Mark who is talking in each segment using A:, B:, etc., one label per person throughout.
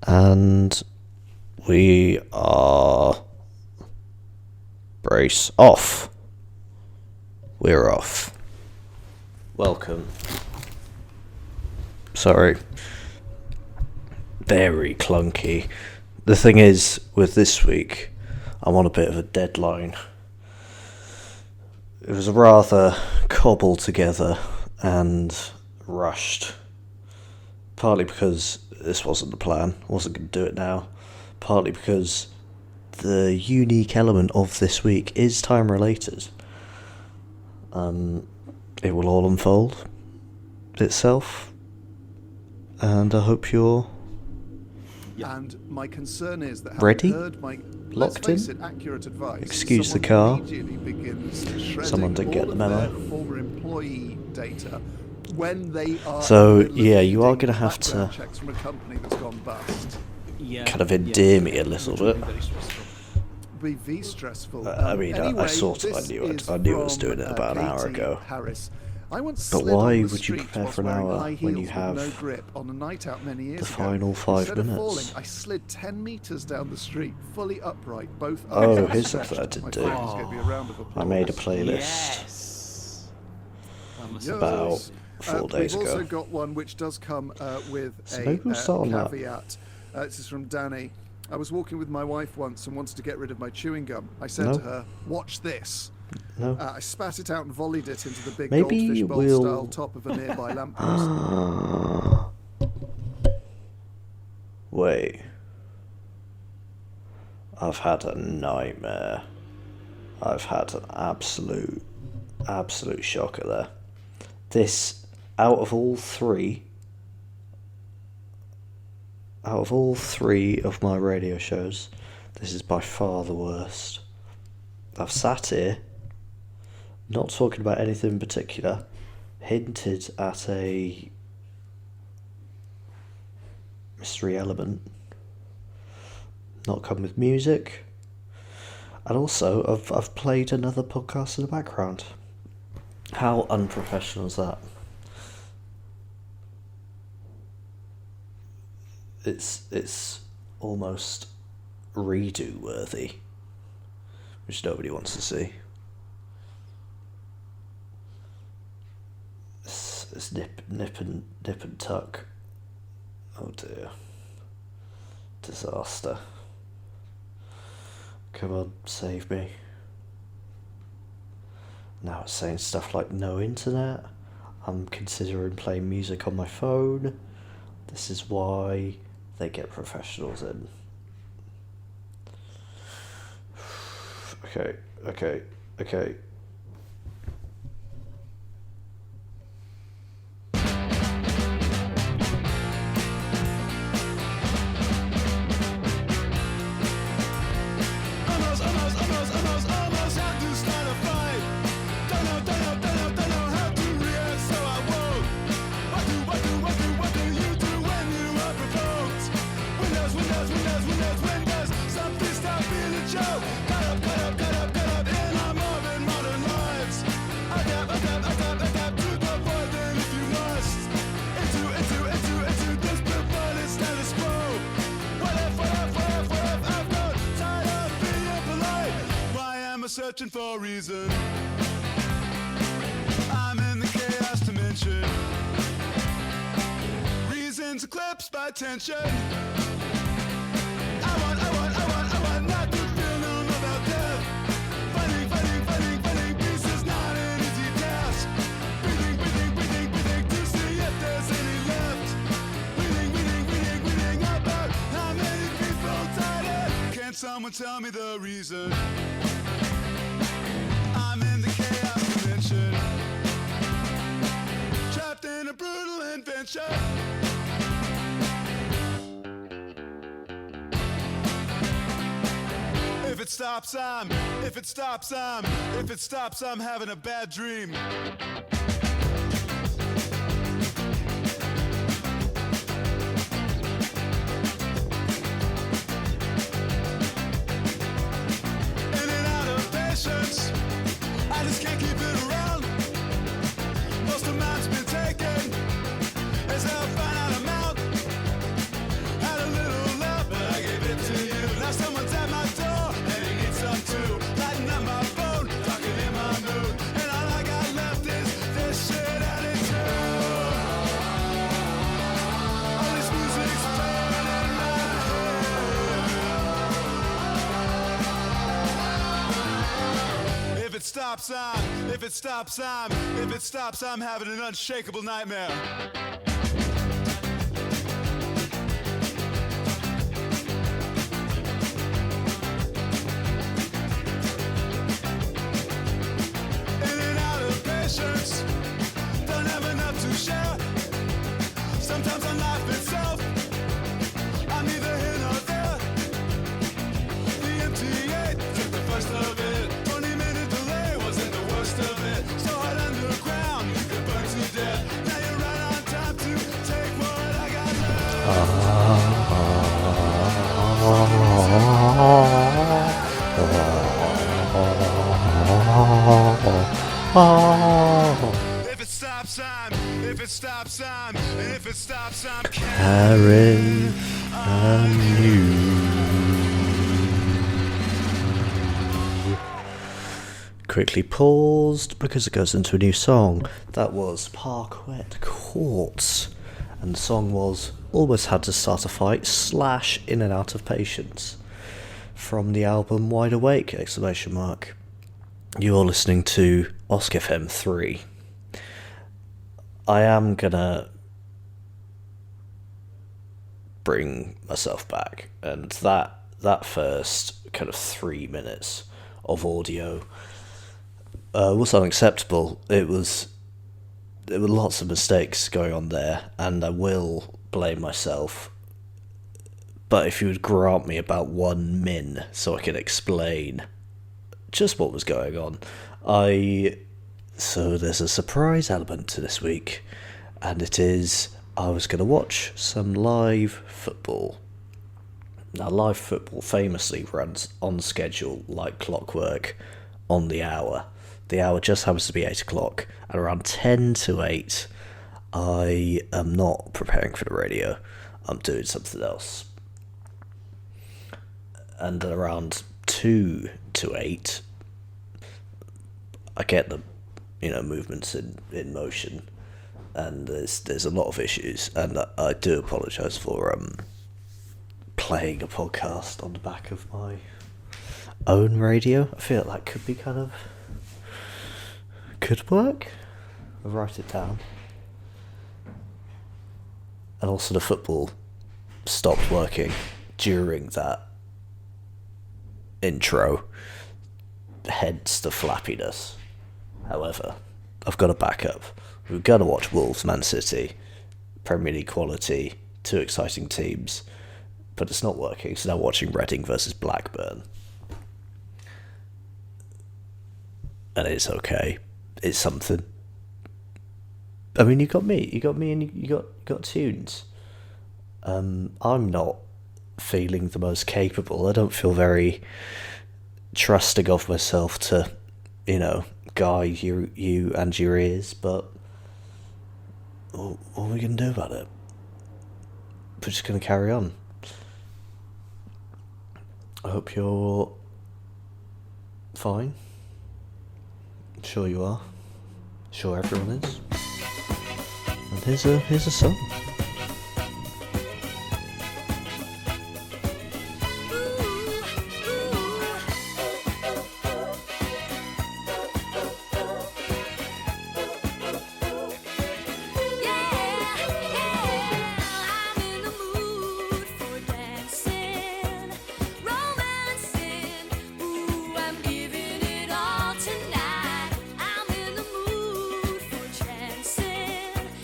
A: And we are... brace off. We're off. Welcome. Sorry. Very clunky. The thing is, with this week, I'm on a bit of a deadline. It was rather cobbled together and rushed. Partly because this wasn't the plan, wasn't going to do it now. Partly because the unique element of this week is time related. It will all unfold itself, and I hope you're
B: and my concern is that
A: ready,
B: heard my,
A: locked in.
B: accurate advice,
A: Excuse the car.
B: Someone
A: didn't get the memo.
B: Former employee data when they are
A: so yeah, you are going to have to
B: checks from a company that's gone bust.
A: kind of endear me a little bit.
B: Be stressful.
A: I mean,
B: anyway,
A: I sort of knew it. I knew I was doing it about an hour ago.
B: Harris. I once
A: But
B: slid
A: why
B: on the
A: would you
B: street
A: prepare
B: whilst
A: for an
B: wearing
A: hour
B: high
A: when you
B: heels
A: have
B: with no grip on a night out many years
A: the
B: ago.
A: final 5
B: Instead of
A: minutes?
B: falling, I slid 10 metres down the street, fully upright, both
A: Oh,
B: arms
A: here's something I
B: outstretched.
A: did
B: My
A: do.
B: friends gave me a round of applause.
A: I made a playlist
C: Yes.
A: about 4 days
B: We've
A: ago.
B: also got one which does come with
A: So
B: a
A: maybe we'll start on that.
B: caveat. This is from Danny. I was walking with my wife once and wanted to get rid of my chewing gum. I said
A: No.
B: to her, "Watch this."
A: No.
B: I spat it out and volleyed it into the big
A: Maybe
B: goldfish bowl
A: we'll-
B: style top of a nearby lamppost.
A: Wait. I've had a nightmare. I've had an absolute shocker there. This, out of all three of my radio shows, this is by far the worst. I've sat here, not talking about anything in particular, hinted at a mystery element, not come with music, and also I've played another podcast in the background. How unprofessional is that? It's almost redo worthy, which nobody wants to see. It's nip and tuck. Oh dear. Disaster. Come on, save me. Now it's saying stuff like no internet. I'm considering playing music on my phone. This is why they get professionals in. Okay.
D: Almost had to start a fight. Don't know how to react, so I won't. What do you do when you are provoked? Windows, something stop being a joke. Cut up in our modern lives. Adapt to the void, then if you must. Into this perverted status quo. What if I've got tired of being polite? Why am I searching for a reason? I'm in the chaos dimension. Reasons eclipsed by tension. I want not to feel known about death. Fighting peace is not an easy task. Breathing to see if there's any left. Reading about how many people died. Can someone tell me the reason? I'm in the chaos dimension. Trapped in a brutal invention. If it stops, I'm having a bad dream. In and out of patience, I just can't keep it around. Most of mine's been taken, as I'll find out I'm out. Had a little stops, if it stops, I'm having an unshakable nightmare. In and out of patience, don't have enough to share. Sometimes on life itself, I'm neither here nor there. The MTA took the first of it. 20-minute delay wasn't the worst of it. So hot underground, you could burn to death. Now you're right on time to take what I got left. If it stops, and if it stops, I'm
A: Carrying you. Quickly paused because it goes into a new song. That was Parquet Courts, and the song was Almost Had to Start a Fight / In and Out of Patience from the album Wide Awake! You're listening to OSCFM3. I am gonna bring myself back, and that first kind of 3 minutes of audio was unacceptable. There were lots of mistakes going on there, and I will blame myself. But if you would grant me about 1 min so I can explain just what was going on. So there's a surprise element to this week, and it is I was going to watch some live football. Now, live football famously runs on schedule like clockwork on the hour. The hour just happens to be 8 o'clock, and around 10 to 8, I am not preparing for the radio. I'm doing something else. And at around 2 to 8, I get the movements in motion, and there's a lot of issues, and I do apologise for playing a podcast on the back of my own radio. I feel like that could work. I'll write it down. And also the football stopped working during that intro, hence the flappiness. However, I've got a backup. We're going to watch Wolves, Man City, Premier League quality, 2 exciting teams, but it's not working, so now watching Reading versus Blackburn. And it's okay. It's something. I mean, you got me, and you got tunes. I'm not feeling the most capable. I don't feel very trusting of myself to, guide you and your ears, but what are we going to do about it? We're just going to carry on. I hope you're fine. I'm sure you are. I'm sure everyone is. And here's a song.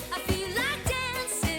C: I feel like dancing.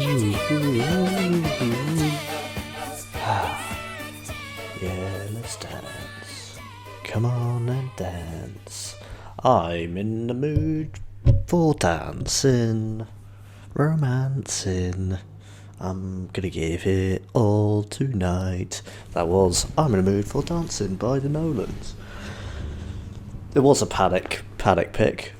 A: Yeah, let's dance. Come on and dance. I'm in the mood for dancing, romancing. I'm gonna give it all tonight. That was I'm in the mood for dancing by the Nolans. It was a panic pick,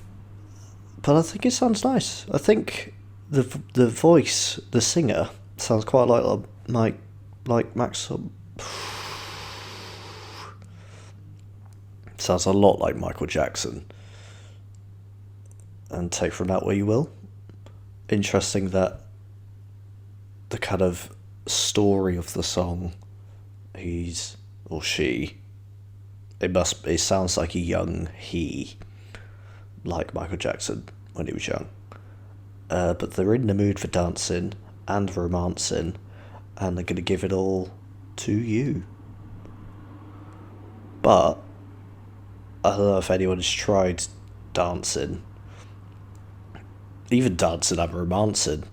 A: but I think it sounds nice. I think the voice, the singer, sounds quite like Max. Sounds a lot like Michael Jackson. And take from that where you will. Interesting that the kind of story of the song, he's or she, it sounds like a young he, like Michael Jackson when he was young. But they're in the mood for dancing and romancing, and they're going to give it all to you. But I don't know if anyone has tried dancing. Even dancing and romancing,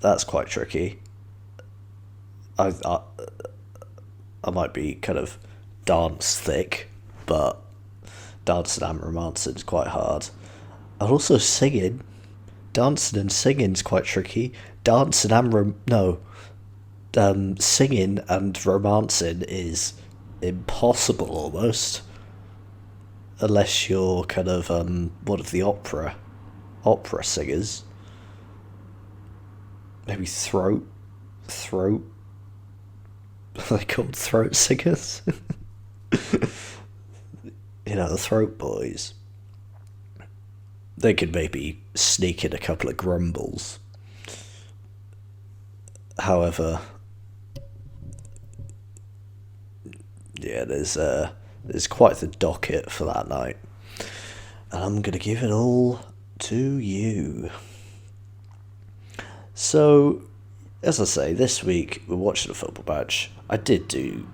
A: that's quite tricky. I might be kind of dance thick, but dancing and romancing is quite hard. And also singing. Dancing and singing is quite tricky. Singing and romancing is impossible almost. Unless you're kind of one of the opera singers. Maybe throat. Are they called throat singers? The throat boys. They could maybe sneak in a couple of grumbles. However, yeah, there's quite the docket for that night. And I'm going to give it all to you. So, as I say, this week we're watching a football match. I did do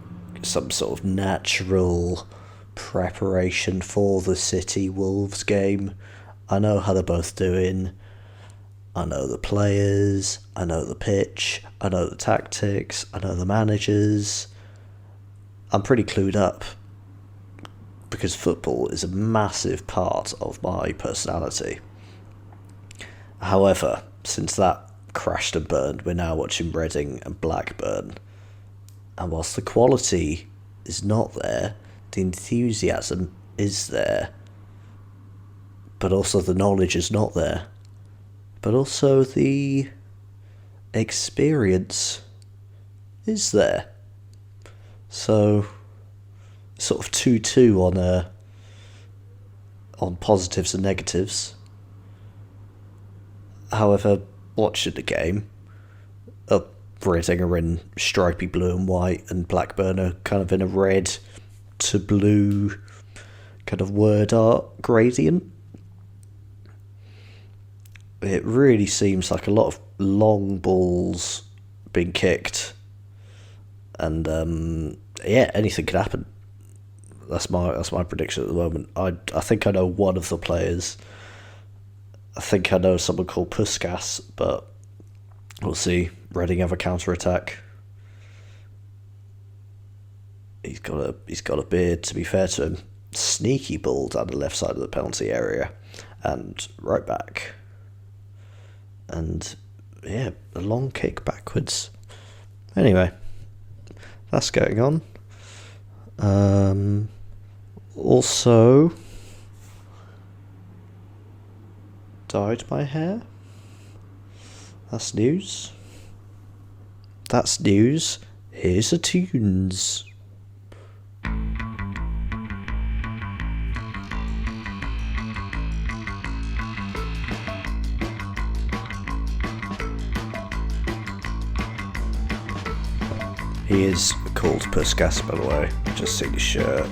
A: some sort of natural preparation for the City Wolves game. I know how they're both doing. I know the players. I know the pitch. I know the tactics. I know the managers. I'm pretty clued up because football is a massive part of my personality. However, since that crashed and burned, we're now watching Reading and Blackburn. And whilst the quality is not there, the enthusiasm is there. But also the knowledge is not there. But also the experience is there. So, sort of 2-2 on positives and negatives. However, watching the game, Reading are in stripy blue and white, and Blackburn are kind of in a red to blue kind of word art gradient. It really seems like a lot of long balls being kicked, and anything could happen. That's my prediction at the moment. I think I know one of the players. I think I know someone called Puskas, but we'll see. Reading have a counter-attack. He's got a beard, to be fair to him. Sneaky ball down the left side of the penalty area. And right back. And, yeah, a long kick backwards. Anyway, that's going on. Also, dyed my hair. That's news. Here's the tunes. He is called Puskas, by the way. Just seen his shirt.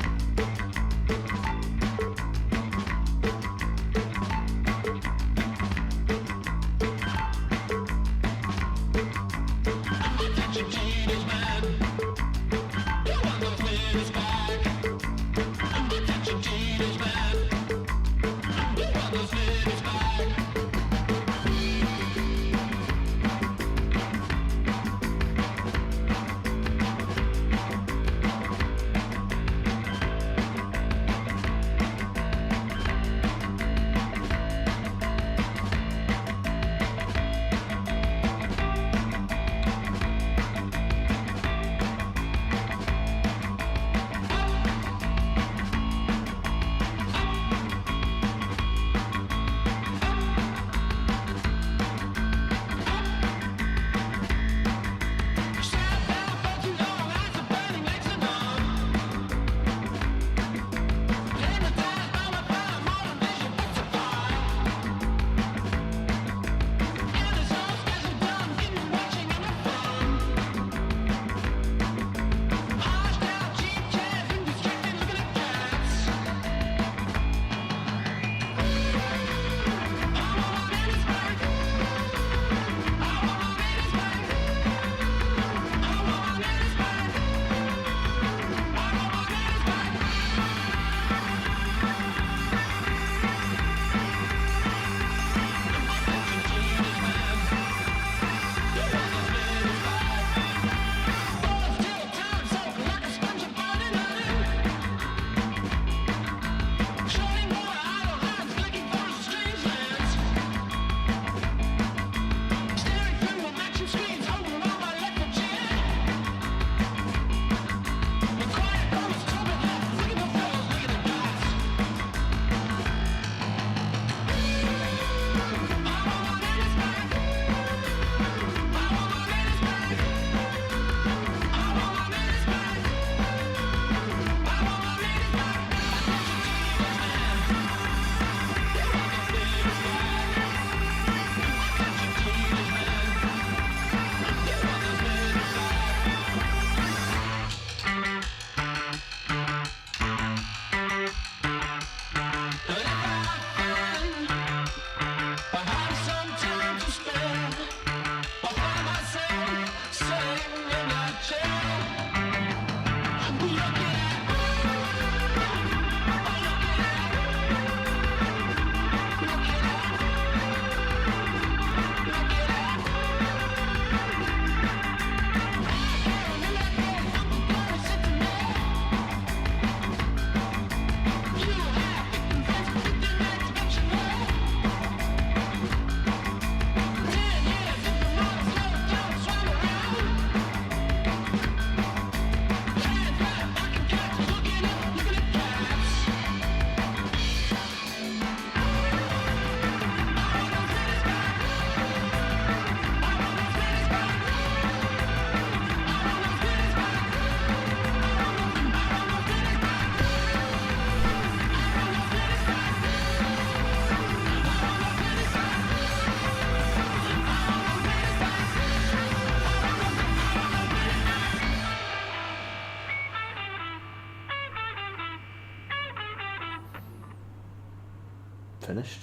A: Finished?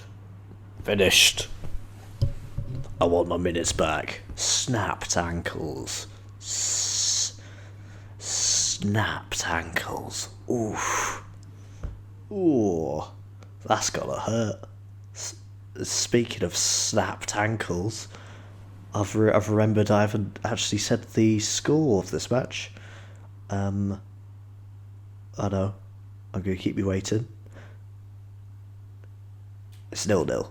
A: Finished. I want my minutes back. Snapped ankles. Snapped ankles. Oof. Ooh. That's gotta hurt. Speaking of snapped ankles, I've remembered I haven't actually said the score of this match. I know. I'm going to keep you waiting. It's 0-0.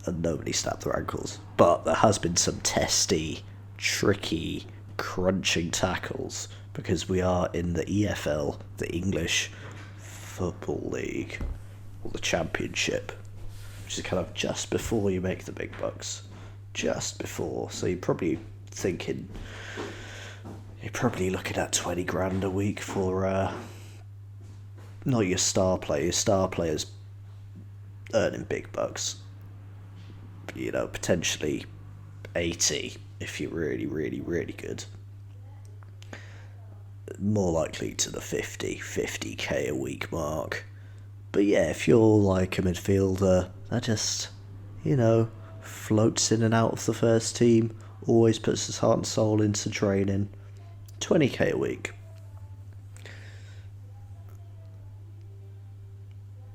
A: And nobody snapped their ankles. But there has been some testy, tricky, crunching tackles, because we are in the EFL, the English Football League, or the Championship, which is kind of just before you make the big bucks. Just before. So you're probably thinking, you're probably looking at 20 grand a week for, not your star player. Your star players earning big bucks. You know, potentially 80 if you're really, really, really good. More likely to the 50k a week mark. But yeah, if you're like a midfielder that just, you know, floats in and out of the first team, always puts his heart and soul into training, 20k a week.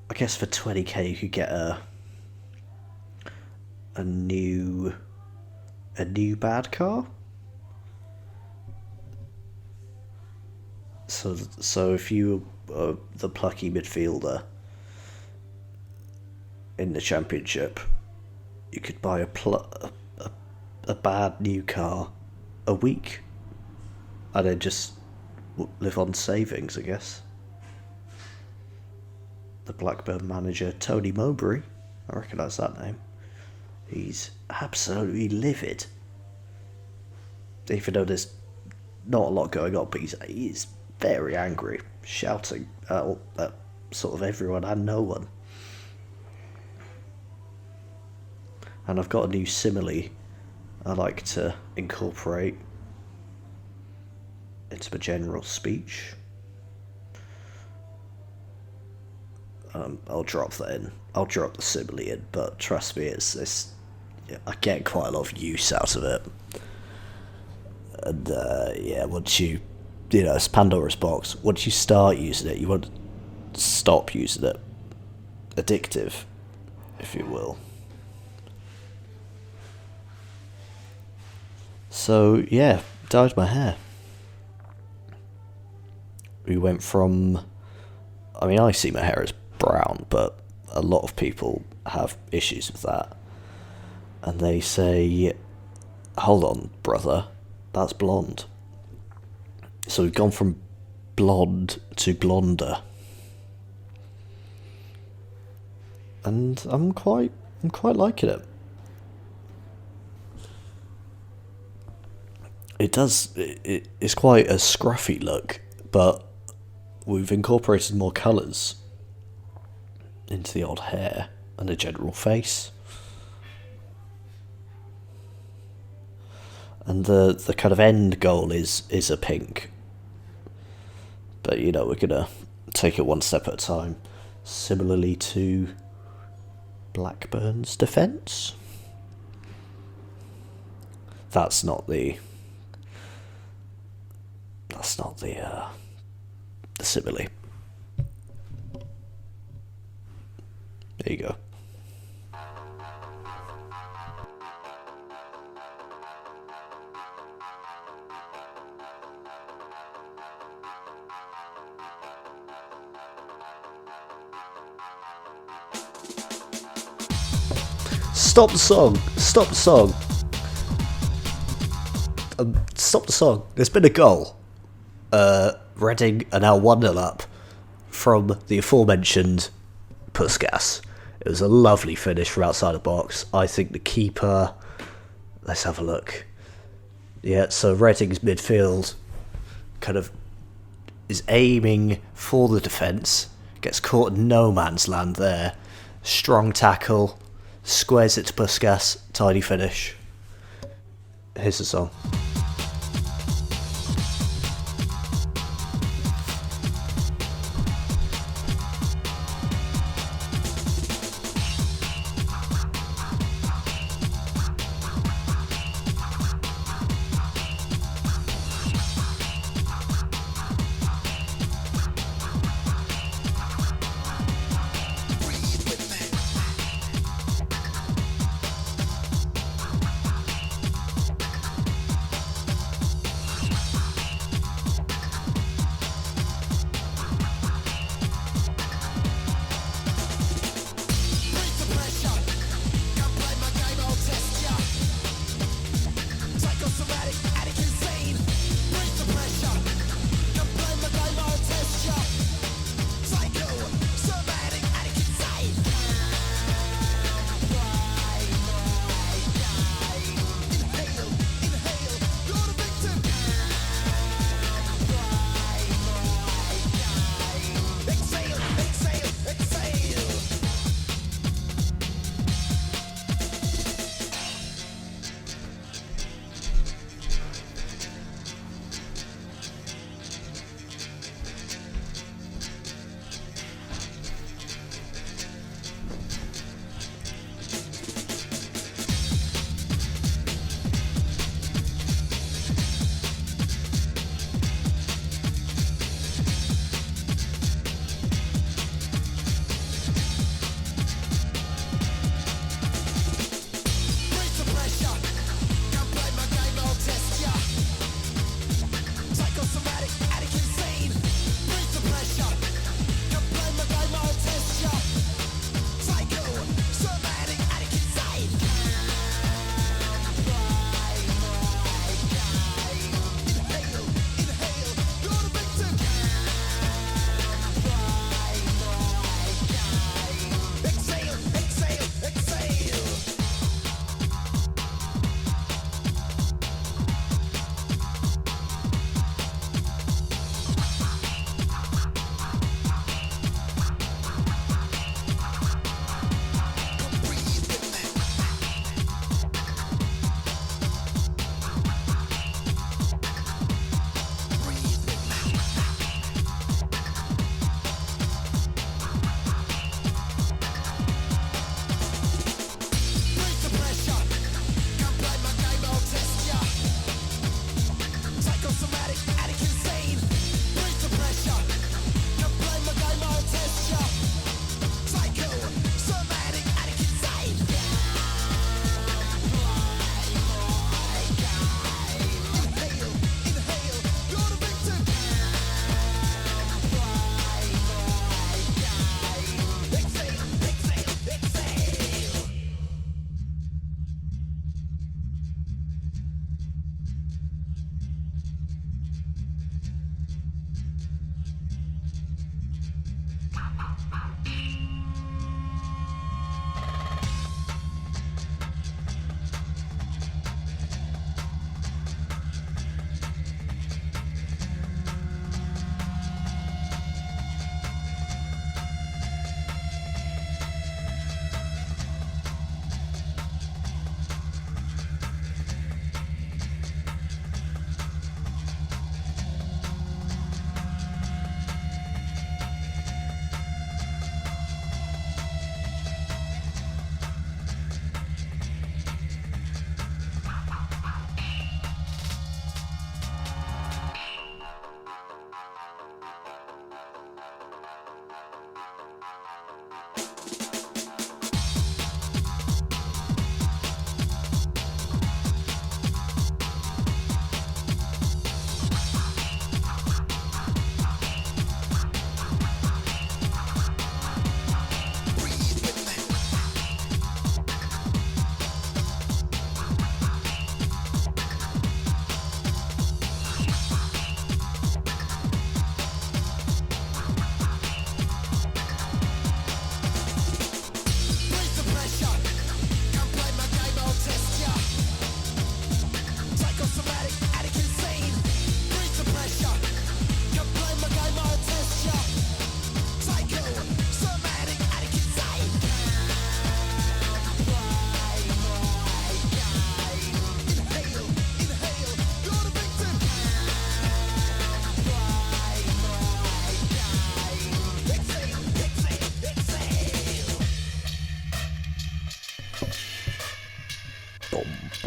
A: I guess for 20k you could get a new bad car. So if you are the plucky midfielder in the Championship, you could buy a bad new car a week, and then just live on savings, I guess. The Blackburn manager, Tony Mowbray, I recognise that name. He's absolutely livid. Even though there's not a lot going on, but he's very angry, shouting at sort of everyone and no one. And I've got a new simile I like to incorporate into my general speech. I'll drop that in. I'll drop the simile in, but trust me, I get quite a lot of use out of it. And yeah, once you know, it's Pandora's box. Once you start using it, you won't stop using it. Addictive, if you will. So yeah, dyed my hair. We went from, I mean, I see my hair as brown, but a lot of people have issues with that. And they say, hold on, brother, that's blonde. So we've gone from blonde to blonder. And I'm quite liking it. It's quite a scruffy look, but we've incorporated more colours into the old hair and the general face. And the kind of end goal is a pink. But, you know, we're going to take it one step at a time. Similarly to Blackburn's defence. That's not the simile. There you go. Stop the song. Stop the song. Stop the song. There's been a goal. Reading are now 1-0 up from the aforementioned Puskas. It was a lovely finish from outside the box. I think the keeper... Let's have a look. Yeah, so Reading's midfield kind of is aiming for the defence. Gets caught in no man's land there. Strong tackle. Squares it to Puskas. Tidy finish. Here's the song.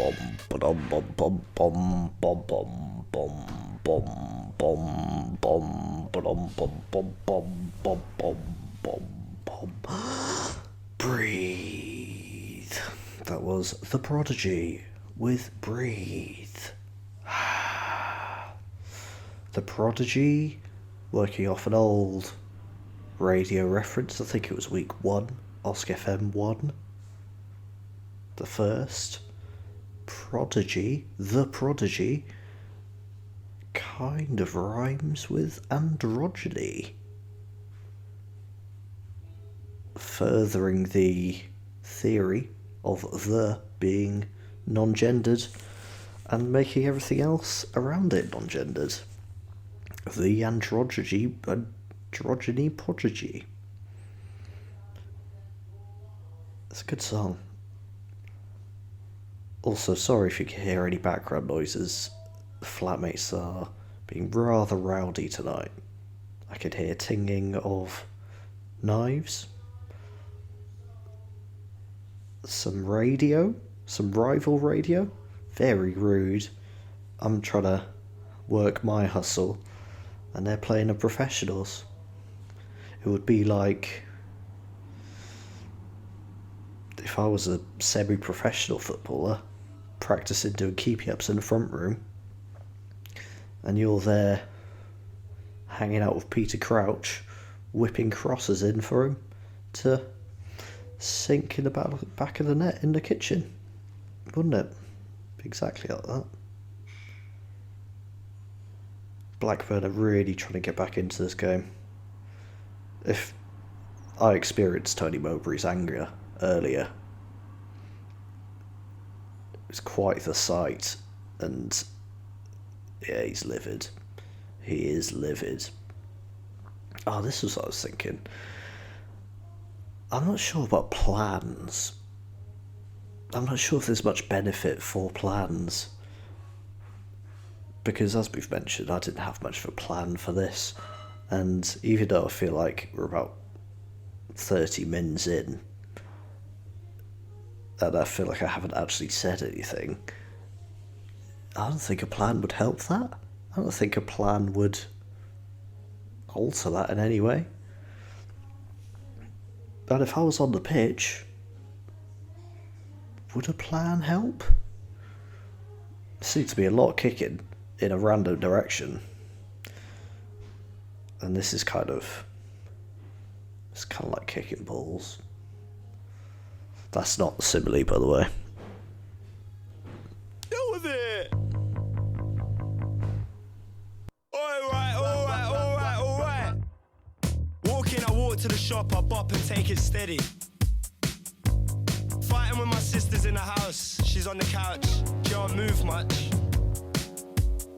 A: bum ba-dum bum bum bum bum bum bum bum bum ba-dum bum bum bum bum bum bum bum. Breathe. That was The Prodigy with Breathe. The Prodigy, working off an old radio reference, I think it was week 1, OSCFM3, the first. Prodigy, The Prodigy, kind of rhymes with androgyny, furthering the theory of the being non-gendered and making everything else around it non-gendered. The androgyny prodigy. It's a good song. Also, sorry if you can hear any background noises. The flatmates are being rather rowdy tonight. I could hear tinging of knives. Some radio. Some rival radio. Very rude. I'm trying to work my hustle, and they're playing the professionals. It would be like if I was a semi-professional footballer practicing doing keepy-ups in the front room, and you're there hanging out with Peter Crouch, whipping crosses in for him to sink in the back of the net in the kitchen. Wouldn't it? Exactly like that. Blackburn are really trying to get back into this game. If I experienced Tony Mowbray's anger earlier, it was quite the sight, and yeah, he's livid. He is livid. Oh, this was what I was thinking. I'm not sure about plans. I'm not sure if there's much benefit for plans. Because as we've mentioned, I didn't have much of a plan for this. And even though I feel like we're about 30 mins in, and I feel like I haven't actually said anything, I don't think a plan would help that. I don't think a plan would alter that in any way. And if I was on the pitch, would a plan help? There seems to be a lot of kicking in a random direction. And this is it's kind of like kicking balls. That's not the simile, by the way.
D: Deal with it! Alright. Walk in, I walk to the shop, I bop and take it steady. Fighting with my sisters in the house, she's on the couch, can't move much.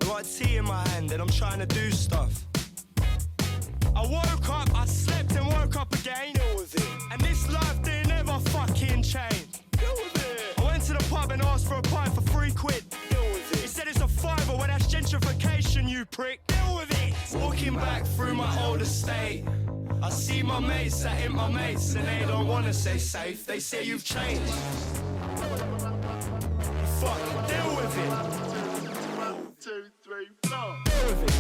D: I got tea in my hand and I'm trying to do stuff. I woke up, I slept and woke up again. Deal with it. And this life didn't ever fucking change. Deal with it. I went to the pub and asked for a pint for £3. Deal with it. He said it's a fiver, well that's gentrification, you prick. Deal with it. Walking back through my old estate, I see my mates that ain't my mates, and they don't wanna say safe. They say you've changed. Fuck, deal with it. 1, 2, 3, 4. Deal with it.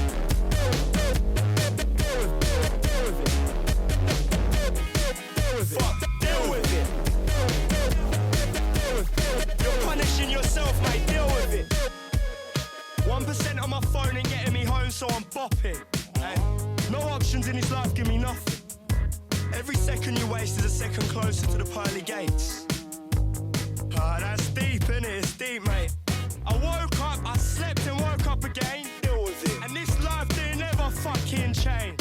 D: Fuck, deal with it. You're punishing yourself, mate, deal with it. 1% on my phone ain't getting me home, so I'm bopping. Hey, no options in this life give me nothing. Every second you waste is a second closer to the pearly gates. Ah, that's deep, innit? It's deep, mate. I woke up, I slept and woke up again. Deal with it. And this life didn't ever fucking change.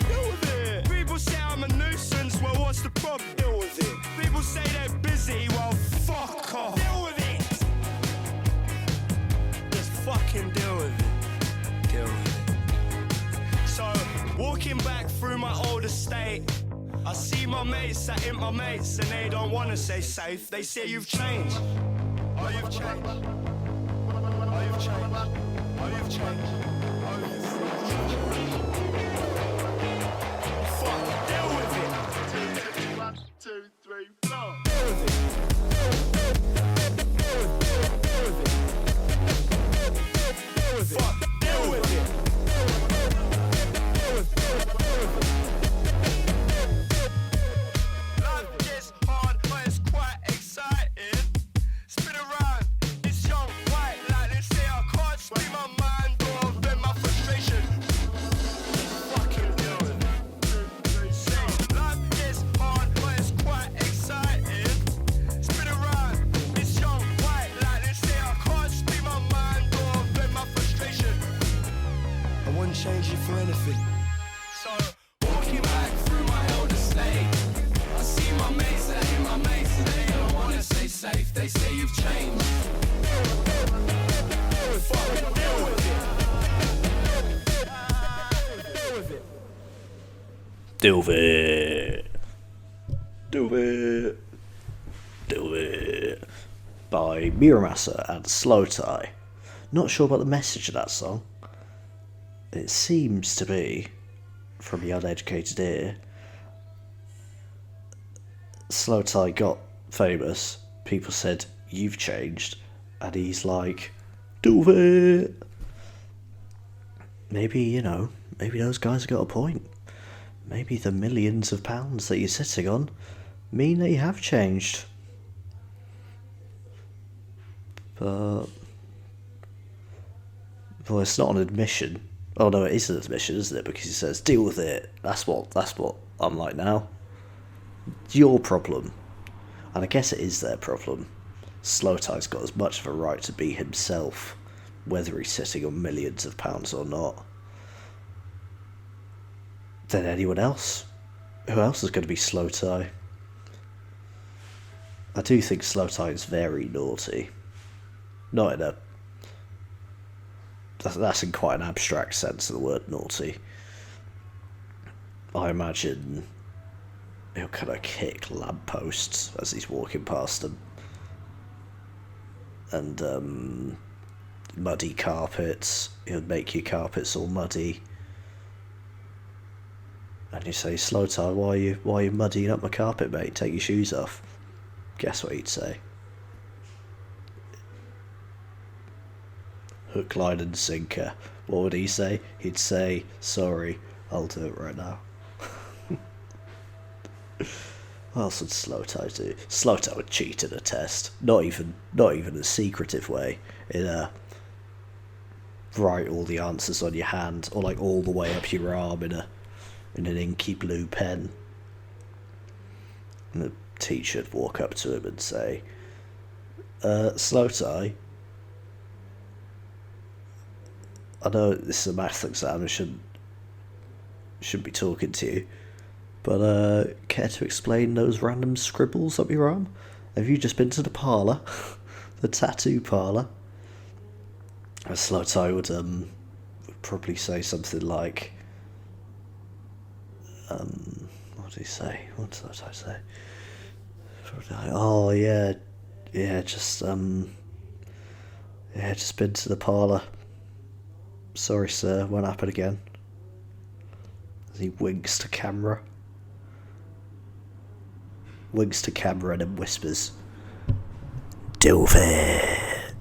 D: Deal with it. People say I'm a nuisance, well what's the problem? Deal with it. People say they're busy, well fuck off. Deal with it. Just fucking deal with it. Deal with it. So, walking back through my old estate, I see my mates that ain't my mates, and they don't wanna say safe. They say you've changed. Oh, you've changed. Oh, you've changed. Oh, you've changed. Oh, you've changed. Fuck, deal with it. 1, 2, 3, 4. Deal with it. change you for anything. So, walking back through my old estate, I see my mates, they ain't my mates, and they don't wanna stay safe. They say you've changed. Fuck, deal with it.
A: Deal with it. Deal with it. Deal with it. By Muramasa and Slow Tie. Not sure about the message of that song. It seems to be, from the uneducated ear, Slow Tie got famous. People said, "You've changed," and he's like, "Do it." Maybe, maybe those guys have got a point. Maybe the millions of pounds that you're sitting on mean that you have changed. But, well, it's not an admission. Oh no, it is an admission, isn't it? Because he says, "Deal with it." That's what I'm like now. It's your problem. And I guess it is their problem. Slow Tie's got as much of a right to be himself, whether he's sitting on millions of pounds or not, than anyone else. Who else is going to be Slow Tie? I do think Slow Tie is very naughty. Not in a... That's in quite an abstract sense of the word naughty. I imagine he'll kind of kick lampposts as he's walking past them. And muddy carpets. He'll make your carpets all muddy. And you say, "Slow Tie, why are you muddying up my carpet, mate? Take your shoes off." Guess what he'd say? Hook, line and sinker. What would he say? He'd say, "Sorry, I'll do it right now." What else would Slow Tie do? Slow Tie would cheat in a test. Not even a secretive way. In a write all the answers on your hand, or like all the way up your arm in an inky blue pen. And the teacher would walk up to him and say, "Slow Tie, I know this is a maths exam, I shouldn't be talking to you, but care to explain those random scribbles up your arm? Have you just been to the parlour? The tattoo parlour?" And Slow Tie would probably say something like, what did he say? What did Slow Tie say? "Oh yeah, just been to the parlour. Sorry sir, won't happen again." As he winks to camera. Winks to camera and then whispers, "Deal with it."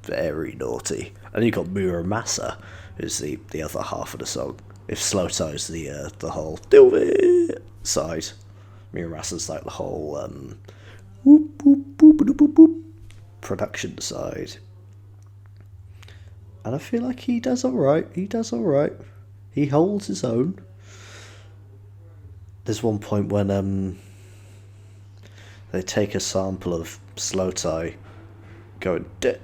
A: Very naughty. And you got Muramasa, who's the other half of the song. If Slow Tie's the whole "deal with it" side, Muramasa's like the whole whoop whoop boop boop boop boop production side. And I feel like he does alright. He holds his own. There's one point when they take a sample of Slow Tie going duh.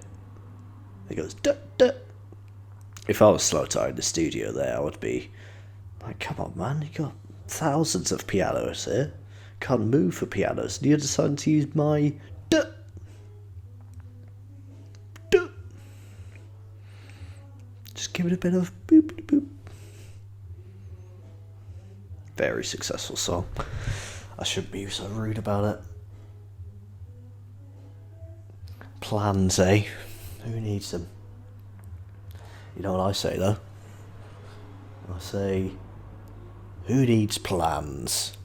A: He goes duh duh. If I was Slow Tie in the studio there, I would be like, "Come on man, you got thousands of pianos here. Can't move for pianos. And you're deciding to use my duh. Duh. Just give it a bit of boop boop boop." Very successful song. I shouldn't be so rude about it. Plans, eh? Who needs them? You know what I say though? I say, who needs plans?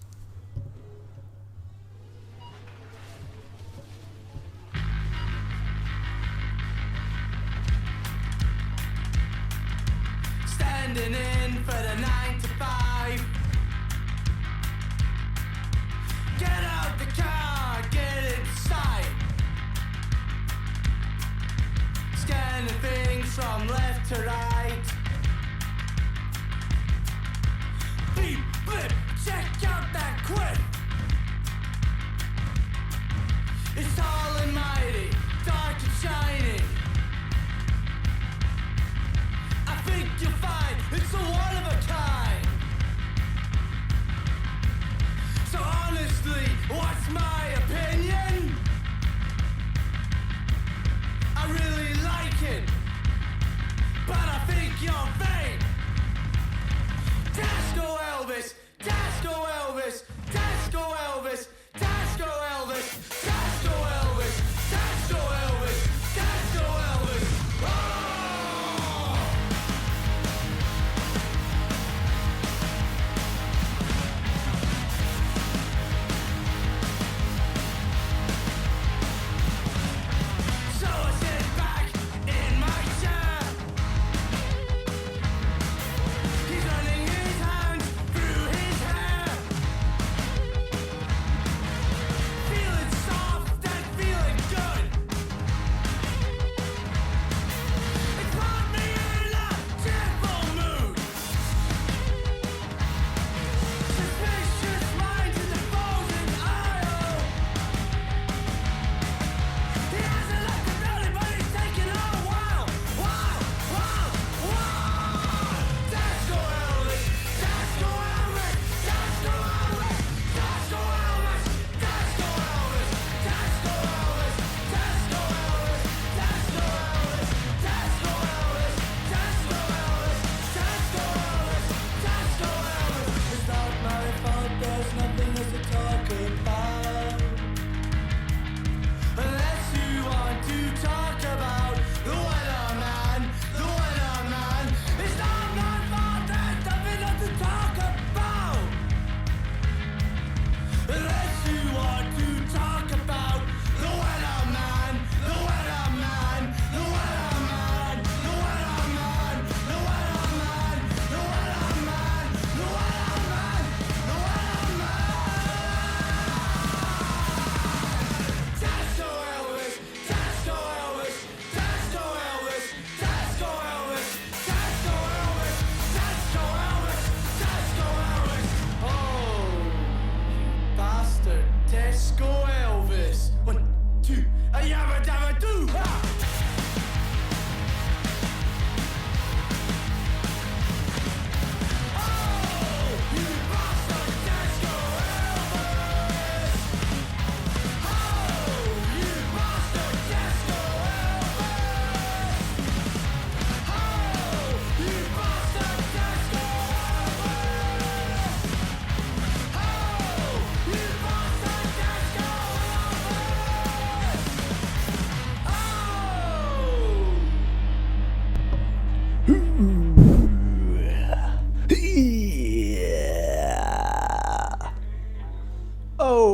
D: Standing in for the 9 to 5. Get out the car, get inside. Scanning things from left to right. Beep, blip, check out that quick. It's all and mighty, dark and shining. I think you'll find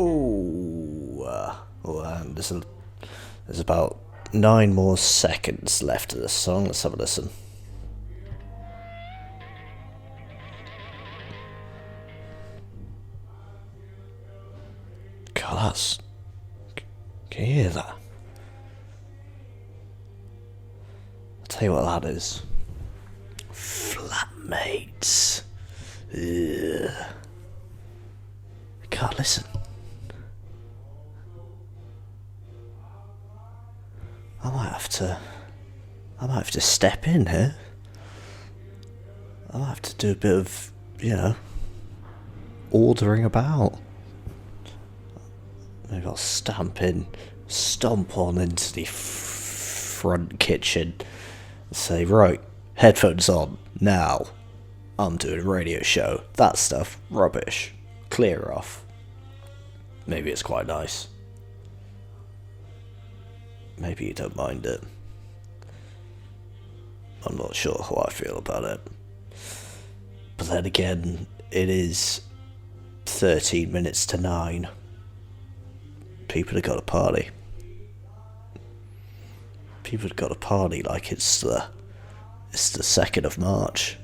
A: Oh, and there's about 9 more seconds left of this song. Let's have a listen. God, can you hear that? I'll tell you what that is. Flatmates. Ugh. God, listen. I might have to step in here. I might have to do a bit of, ordering about. Maybe I'll stomp on into the front kitchen and say, right, headphones on, now. I'm doing a radio show. That stuff, rubbish. Clear off. Maybe it's quite nice. Maybe you don't mind it. I'm not sure how I feel about it. But then again, it is 13 minutes to 9. People have got a party. People have got a party like it's the 2nd of March,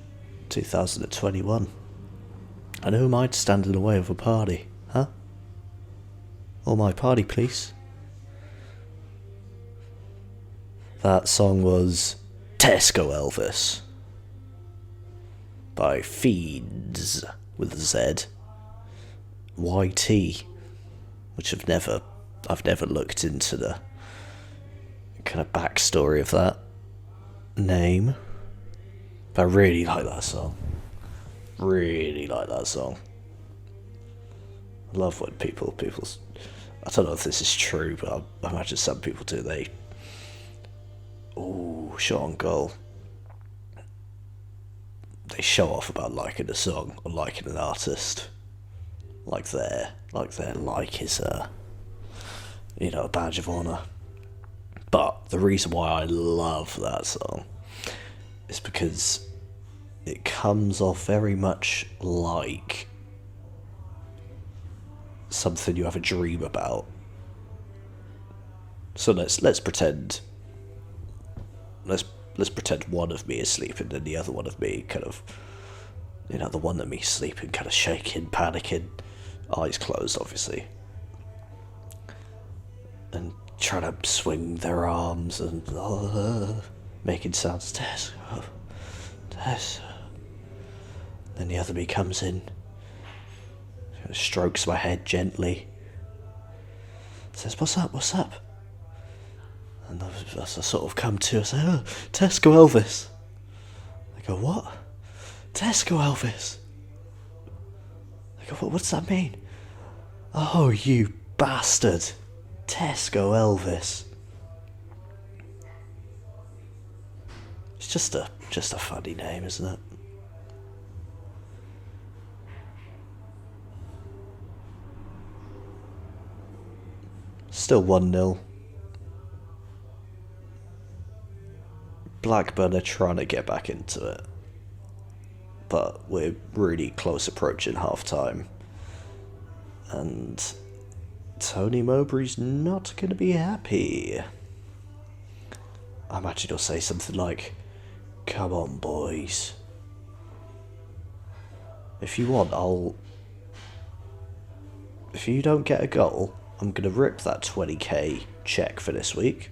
A: 2021. And who am I to stand in the way of a party, huh? Oh, my party, please. That song was Tesco Elvis by Feeds with a Z. YT, which I've never looked into the kind of backstory of that name. But I really like that song. Really like that song. I love when people I don't know if this is true, but I imagine some people do. Shot on goal. They show off about liking a song or liking an artist. Like their like is a badge of honour. But the reason why I love that song is because it comes off very much like something you have a dream about. So let's pretend one of me is sleeping and the other one of me kind of, the one of me sleeping kind of shaking, panicking, eyes closed obviously, and trying to swing their arms and making sounds. Tess. Then the other me comes in, strokes my head gently, says, what's up? And as I sort of come to, I say, Tesco Elvis. I go, what? Tesco Elvis? I go, what does that mean? Oh, you bastard. Tesco Elvis. It's just a funny name, isn't it? Still 1-0. Blackburn are trying to get back into it, but we're really close approaching half time, and Tony Mowbray's not going to be happy. I imagine he'll say something like, come on boys, if you want, if you don't get a goal, I'm going to rip that 20k check for this week.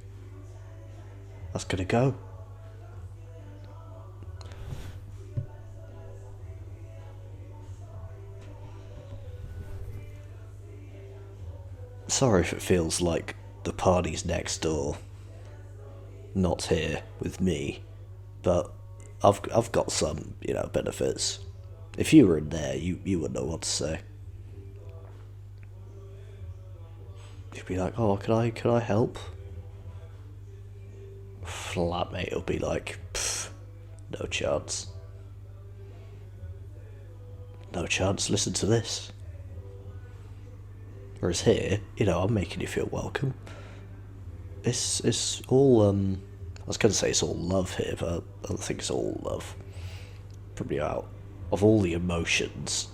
A: That's going to go. Sorry if it feels like the party's next door, not here with me, but I've got some, benefits. If you were in there, you wouldn't know what to say. You'd be like, oh, can I help? Flatmate will be like, no chance. No chance, listen to this. Whereas here, I'm making you feel welcome. It's all, I was going to say it's all love here, but I don't think it's all love. Probably out of all the emotions,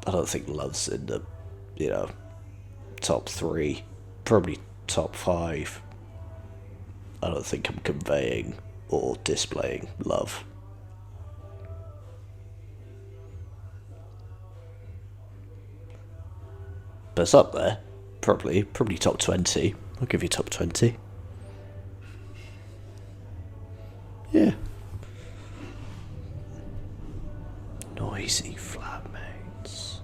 A: I don't think love's in the, top 3, probably top 5. I don't think I'm conveying or displaying love. But it's up there. Probably top 20. I'll give you top 20. Yeah. Noisy flatmates.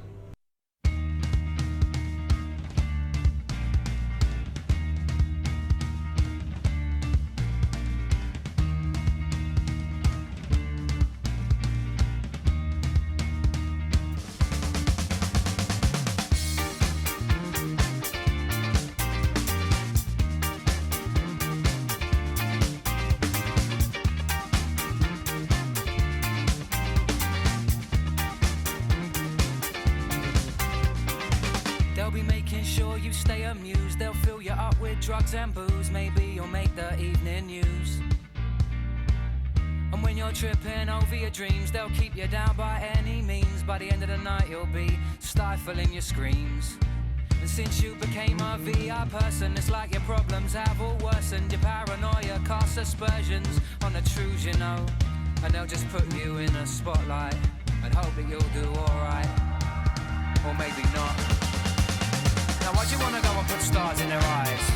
C: They'll be making sure you stay amused. They'll fill you up with drugs and booze. Maybe you'll make the evening news. And when you're tripping over your dreams, they'll keep you down by any means. By the end of the night you'll be stifling your screams. And since you became a VI person, it's like your problems have all worsened. Your paranoia casts aspersions on the truths you know. And they'll just put you in a spotlight and hope that you'll do alright. Or maybe not. Now why'd you wanna go and put stars in their eyes?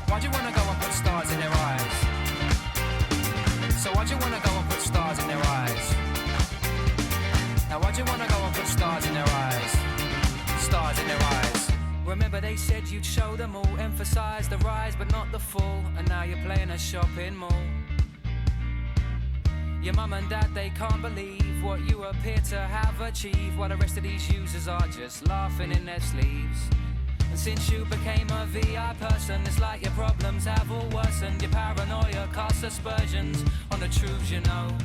C: Why'd you wanna go and put stars in their eyes? So why'd you wanna go and put stars in their eyes? Now why'd you wanna go and put stars in their eyes? Stars in their eyes. Remember they said you'd show them all, emphasize the rise but not the fall. And now you're playing a shopping mall. Your mum and dad, they can't believe what you appear to have achieved, while the rest of these users are just laughing in their sleeves. And since you became a VI person, it's like your problems have all worsened. Your paranoia casts aspersions on the truths you know.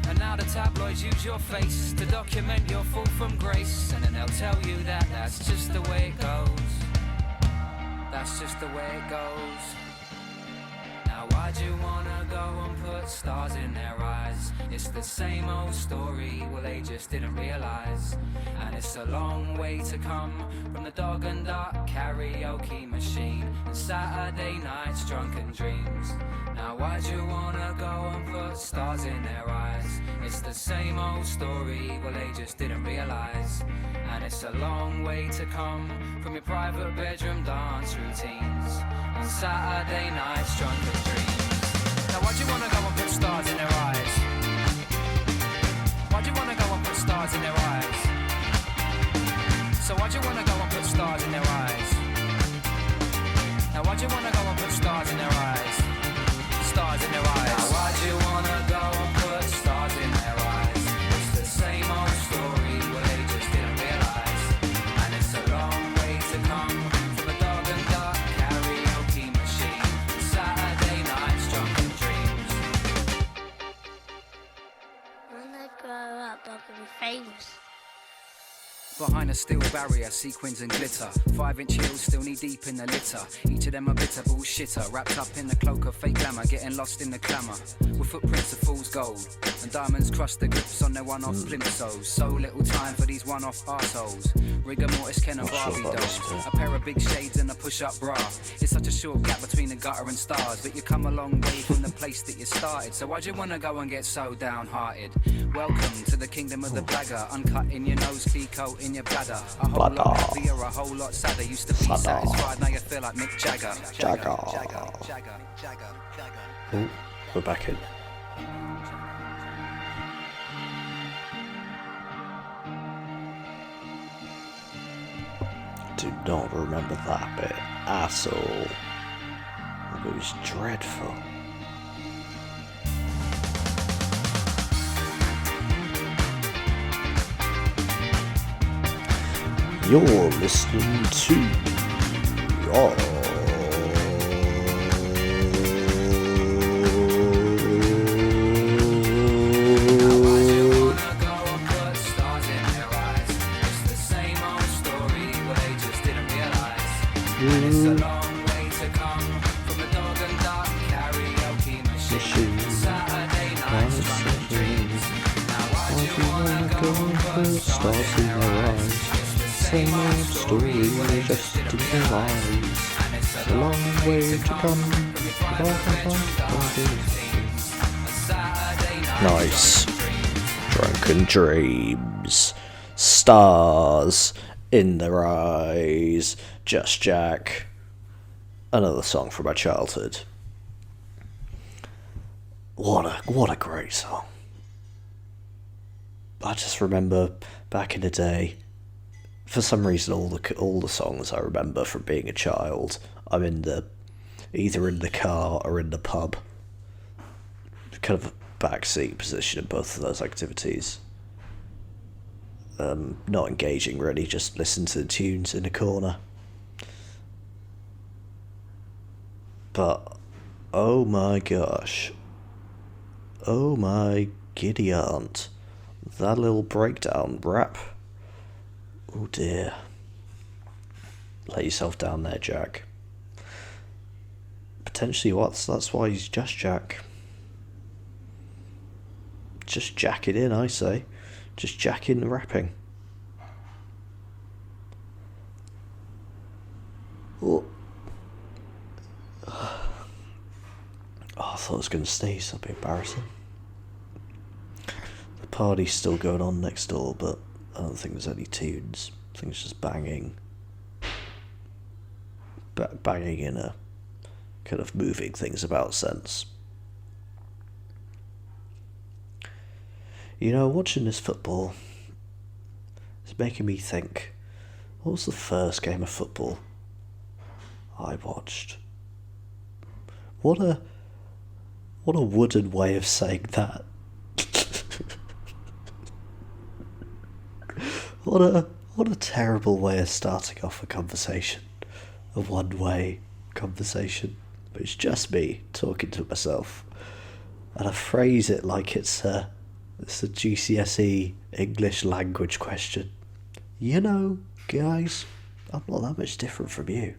C: And now the tabloids use your face to document your fall from grace. And then they'll tell you that that's just the way it goes. That's just the way it goes. Now why'd you wanna go and put stars in their eyes? It's the same old story, well they just didn't realise. And it's a long way to come from the dog and duck karaoke machine and Saturday nights drunken dreams. Now why'd you wanna go and put stars in their eyes? It's the same old story, well they just didn't realise. And it's a long way to come from your private bedroom dance routines and Saturday nights drunken dreams. Now why'd you wanna go and put stars in their eyes? Why'd you wanna go and put stars in their eyes? So why'd you wanna go and put stars in their eyes? Now why'd you wanna go and put stars in their eyes? Stars in their eyes. Now why'd you wanna go and put stars in their eyes? It's the same old story, well they just didn't realise. And it's a long way to come from a dog and duck karaoke machine and Saturday nights drunken dreams.
E: When I grow up, I can be famous.
C: Behind a steel barrier, sequins and glitter. 5-inch heels still knee deep in the litter. Each of them a bitter bullshitter, wrapped up in the cloak of fake glamour, getting lost in the clamour. With footprints of fool's gold, and diamonds crush the grips on their one-off plimsolls. So little time for these one-off arseholes. Rigor mortis, Ken and Barbie dolls. A pair of big shades and a push-up bra. It's such a short gap between the gutter and stars, but you come a long way from the place that you started. So why'd you wanna go and get so downhearted? Welcome to the kingdom of the blagger. Uncut in your nose, Clico in your bladder. A whole lot happier, a whole lot sadder. Used to be satisfied, now you feel like Mick Jagger.
A: Ooh, we're back in. Do not remember that bit at all. It was dreadful. You're listening to
C: It's a long way to come from a dog and duck karaoke machine. Saturday nights drunken dreams. Now why'd you wanna
A: Stars in their eyes. Same old story, just in their eyes. A long way to come. Nice. Drunken dreams. Stars in their eyes. Just Jack. Another song from my childhood. What a great song. I just remember back in the day, for some reason all the songs I remember from being a child, I'm either in the car or in the pub. Kind of a backseat position in both of those activities. Not engaging really, just listen to the tunes in the corner. But oh my gosh. Oh my giddy aunt. That little breakdown rap. Oh dear. Let yourself down there, Jack. Potentially that's why he's just Jack. Just jack it in, I say. Just jack in the rapping. Oh. I thought I was going to sneeze, that'd be embarrassing. The party's still going on next door, but I don't think there's any tunes. I think it's just banging. Banging in a kind of moving things about sense. You know, watching this football is making me think, what was the first game of football I watched? What a wooden way of saying that. What a terrible way of starting off a conversation. A one-way conversation. But it's just me talking to myself. And I phrase it like it's a GCSE English language question. You know, guys, I'm not that much different from you.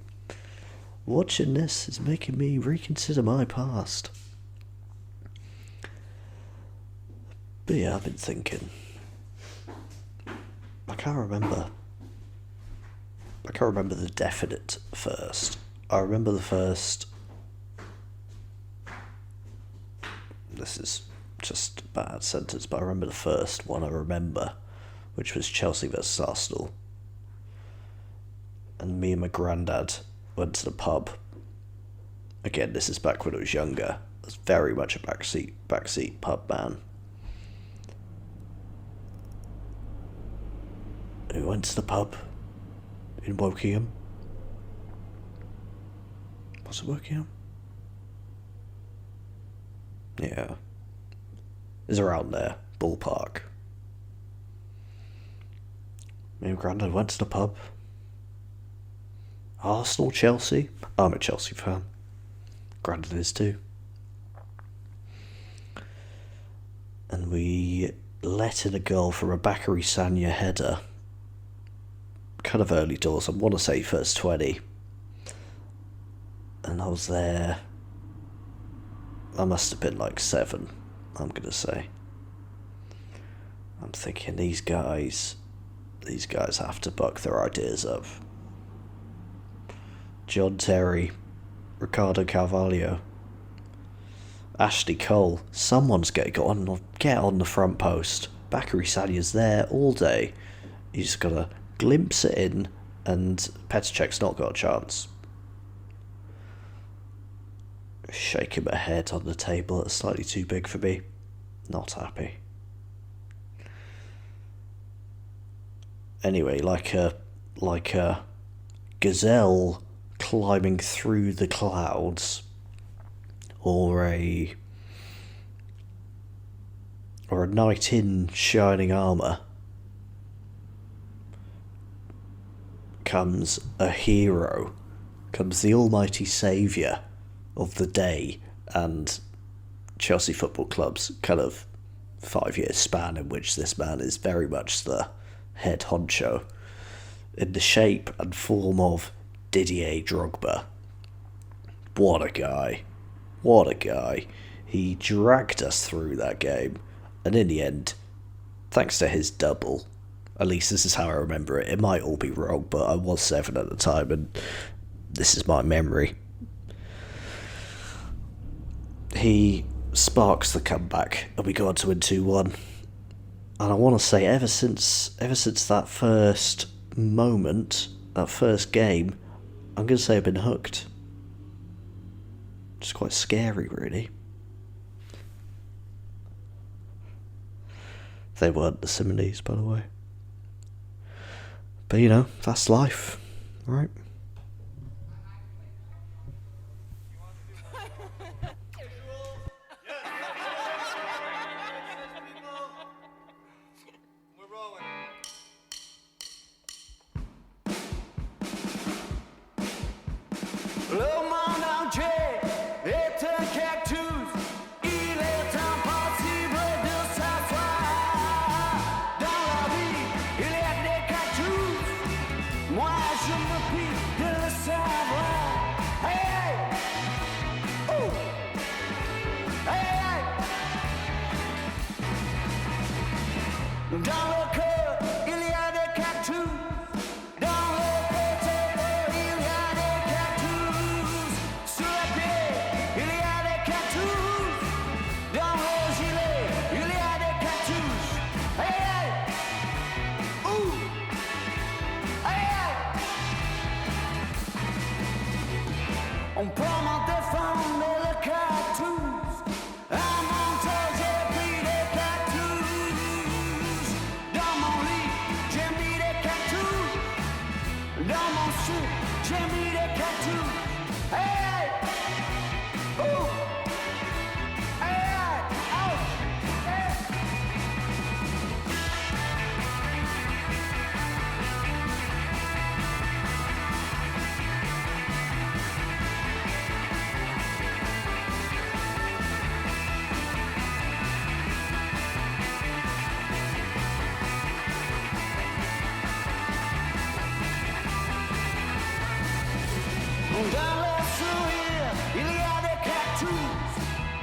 A: Watching this is making me reconsider my past. But yeah, I've been thinking. I can't remember the definite first. I remember the first. This is just a bad sentence, but I remember the first one I remember, which was Chelsea versus Arsenal. And me and my granddad went to the pub. Again, this is back when I was younger. I was very much a backseat pub man. We went to the pub in Wokingham. Was it Wokingham? Yeah. It's around there, ballpark. Me and Grandad went to the pub. Arsenal, Chelsea. I'm a Chelsea fan. Grandad is too. And we let in a goal from a Bakary Sagna header. Kind of early doors, I want to say first 20. And I was there. I must have been like 7, I'm going to say. I'm thinking these guys have to buck their ideas up. John Terry, Ricardo Carvalho, Ashley Cole, someone's get on the front post. Bakary Sagna's there all day. You just gotta glimpse it in, and Petr not got a chance. Shaking my head on the table, it's slightly too big for me. Not happy. Anyway, like a gazelle climbing through the clouds, or a knight in shining armour, comes a hero, comes the almighty saviour of the day and Chelsea Football Club's kind of 5-year span, in which this man is very much the head honcho, in the shape and form of Didier Drogba. What a guy. What a guy. He dragged us through that game, and in the end, thanks to his double. At least this is how I remember it. It might all be wrong, but I was 7 at the time, and this is my memory. He sparks the comeback, and we go on to win 2-1. And I want to say, ever since that first moment, that first game, I'm going to say I've been hooked. It's quite scary, really. They weren't the Simonees, by the way. But, you know, that's life, right?
D: Le monde entier est un cactus. Il est impossible de s'asseoir. Dans la vie, il y a des cactus. Moi, je me pique de le savoir. Hey, hey! Ouh! Hey, hey! Dans le cœur, il y a des cactus. Dans le pétalo, il y a des cactus. Sur les pieds, il y a des cactus. Dans le gilet, il y a des cactus. Hey, hey! Ouh! Hey, hey! On peut m'en défendre le cactus. À mon tour, j'ai pris des cactus. Dans mon lit, j'ai mis des cactus. Dans mon soupe, j'ai mis des cactus. Hey, hey! Ouh! Hey, hey! Oh! Hey! Dans le sourire, il y a des cactus.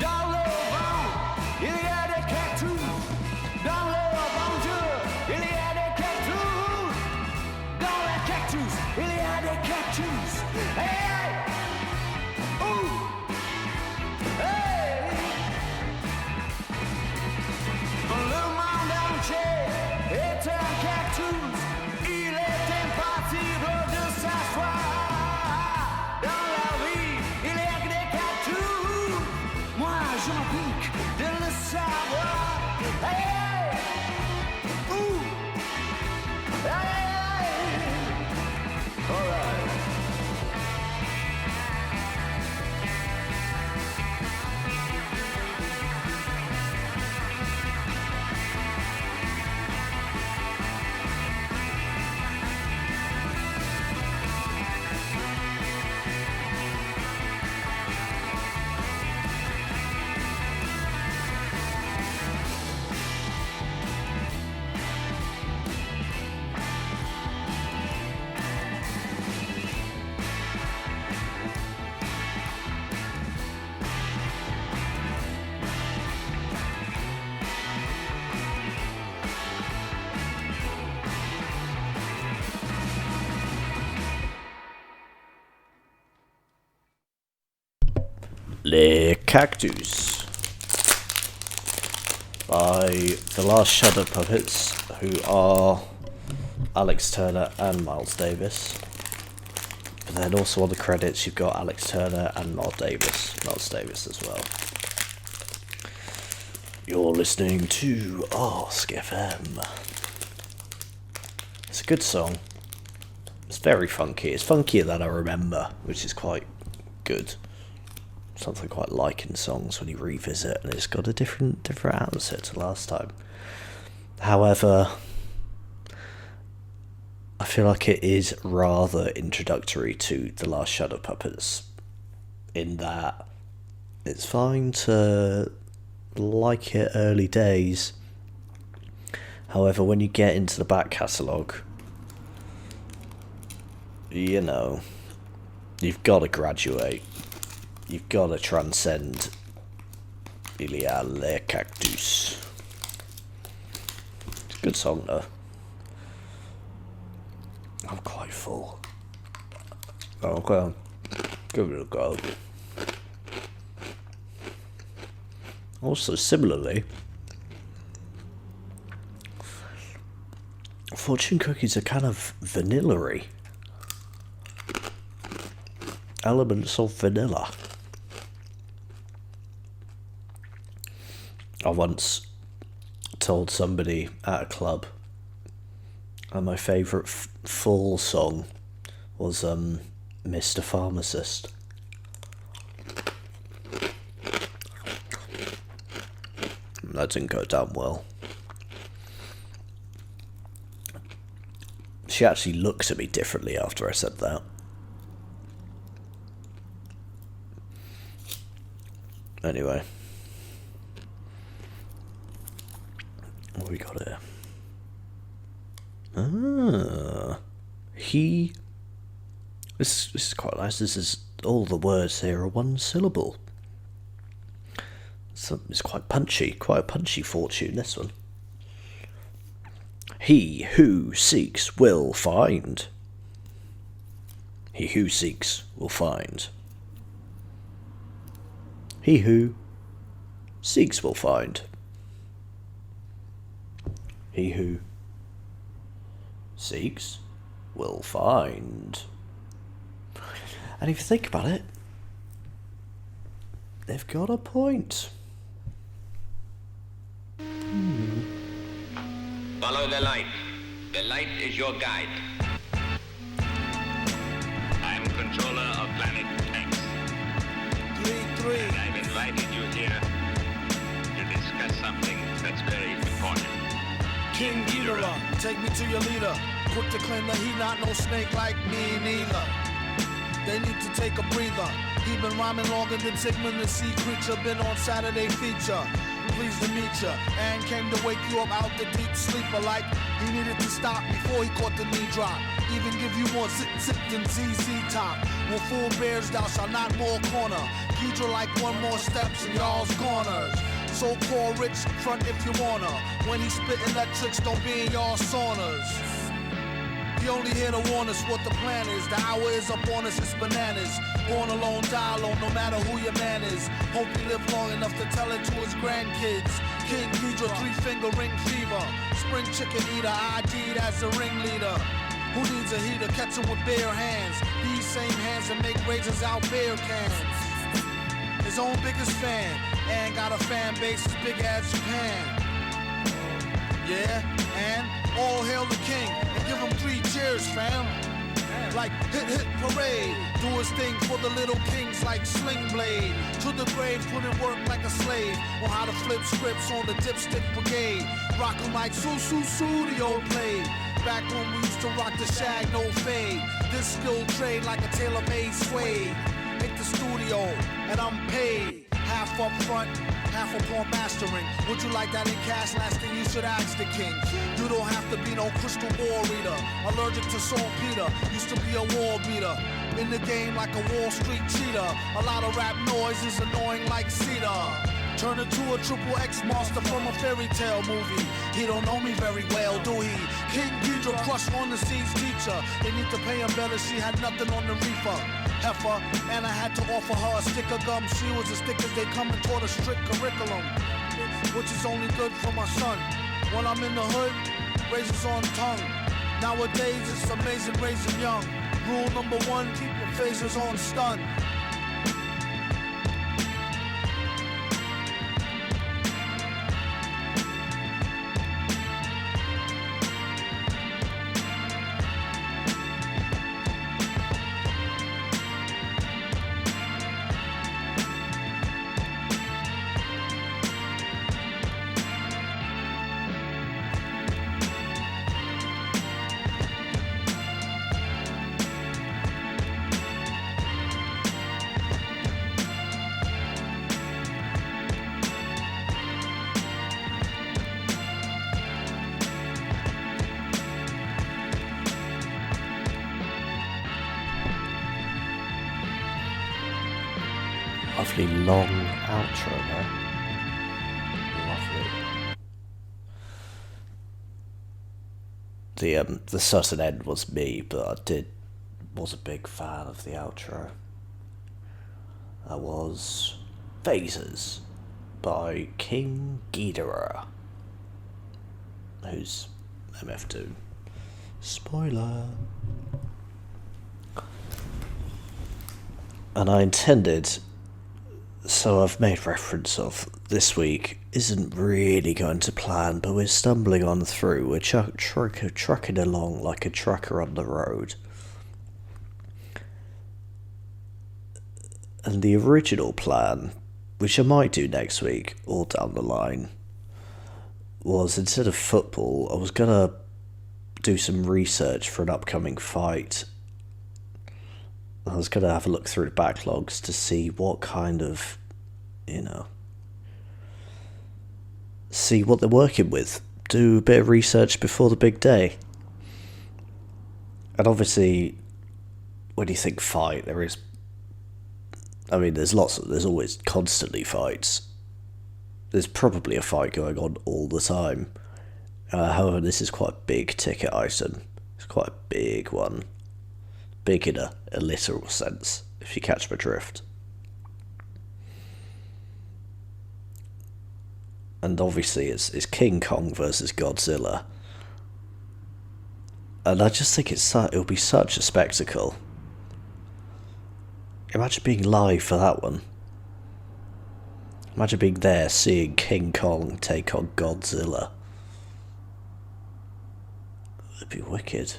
D: Dans le vent, il y a des cactus. Dans le bon Dieu, il y a des cactus. Dans les cactus, il y a des cactus. Hey, hey! Ouh! Hey! Le monde entier est un cactus. Il est impossible de s'asseoir. Dans la vie, il y a que des cactus. Moi, je m'en pique de le savoir. Hey, hey! Ouh! Hey, hey! All right.
A: Les Cactus by the Last Shut Up Puppets, who are Alex Turner and Miles Davis. But then also on the credits you've got Alex Turner and Miles Davis as well. You're listening to OSCFM. It's a good song. It's very funky. It's funkier than I remember, which is quite good. Something I quite like in songs when you revisit, and it's got a different atmosphere to last time. However, I feel like it is rather introductory to The Last Shadow Puppets, in that it's fine to like it early days. However, when you get into the back catalogue, you know, you've got to graduate. You've got to transcend Il y a les cactus. Good song though. I'm quite full. Okay, give it a go. Also, similarly, fortune cookies are kind of vanilla-y. Elements of vanilla. I once told somebody at a club, and my favourite full song was Mr. Pharmacist. That didn't go down well. She actually looked at me differently after I said that. Anyway. What we got here? This is quite nice. This is all the words here are one syllable. So it's quite punchy. Quite a punchy fortune, this one. He who seeks will find. He who seeks will find. He who seeks will find. He who seeks will find. And if you think about it, they've got a point.
F: Follow the light. The light is your guide. I'm controller of planet X.
D: 3-3.
F: And I've invited you here to discuss something that's very important.
D: King Ghidorah, take me to your leader. Quick to claim that he not no snake like me neither. They need to take a breather. He been rhyming longer than Sigmund the Sea Creature. Been on Saturday feature. Pleased to meet ya. And came to wake you up out the deep sleeper. Like he needed to stop before he caught the knee drop. Even give you more zip than ZZ Top. When full bears thou shalt not more corner. Ghidra like one more steps in y'all's corners. So-called rich front if you wanna. When he spit electrics, don't be in y'all saunas. He only here to warn us what the plan is. The hour is up on us, it's bananas. Born alone, die alone, no matter who your man is. Hope he live long enough to tell it to his grandkids. King Ghidra, 3-finger ring fever. Spring chicken eater, ID'd as the ringleader. Who needs a heater? Catch him with bare hands. These same hands that make razors out beer cans. His own biggest fan, and got a fan base as big as Japan. Yeah, and all hail the king, and give him 3 cheers, fam. Like hit parade, do his thing for the little kings like Sling Blade. To the grave, put in work like a slave. On how to flip scripts on the dipstick brigade. Rock 'em like studio played. Back when we used to rock the shag, no fade. This skilled trade like a tailor-made suede. Make the studio, and I'm paid. Half up front, half upon mastering. Would you like that in cash? Last thing you should ask the king. You don't have to be no crystal ball reader. Allergic to saltpeter, used to be a wall beater. In the game like a Wall Street cheater. A lot of rap noise is annoying like cedar. Turn into a triple X monster from a fairy tale movie. He don't know me very well, do he? King Ghidra crush on the seas teacher. They need to pay him better, she had nothing on the reefer. Heifer, and I had to offer her a stick of gum. She was as thick as they come and taught a strict curriculum, which is only good for my son. When I'm in the hood, razors on tongue. Nowadays it's amazing raising young. Rule number 1, keep your phasers on stun.
A: Lovely long outro there. Lovely. the sudden end was me, but was a big fan of the outro. That was Phases by King Ghidorah, who's MF2. Spoiler. And I intended, so I've made reference of this week isn't really going to plan, but we're stumbling on through. We're trucking along like a trucker on the road. And the original plan, which I might do next week or down the line, was instead of football, I was gonna do some research for an upcoming fight. I was gonna have a look through the backlogs to see what kind of, see what they're working with. Do a bit of research before the big day. And obviously, when you think fight, there's always constantly fights. There's probably a fight going on all the time. However, this is quite a big ticket item. It's quite a big one. Big in a literal sense, if you catch my drift. And obviously it's King Kong versus Godzilla. And I just think it'll be such a spectacle. Imagine being live for that one. Imagine being there, seeing King Kong take on Godzilla. It'd be wicked.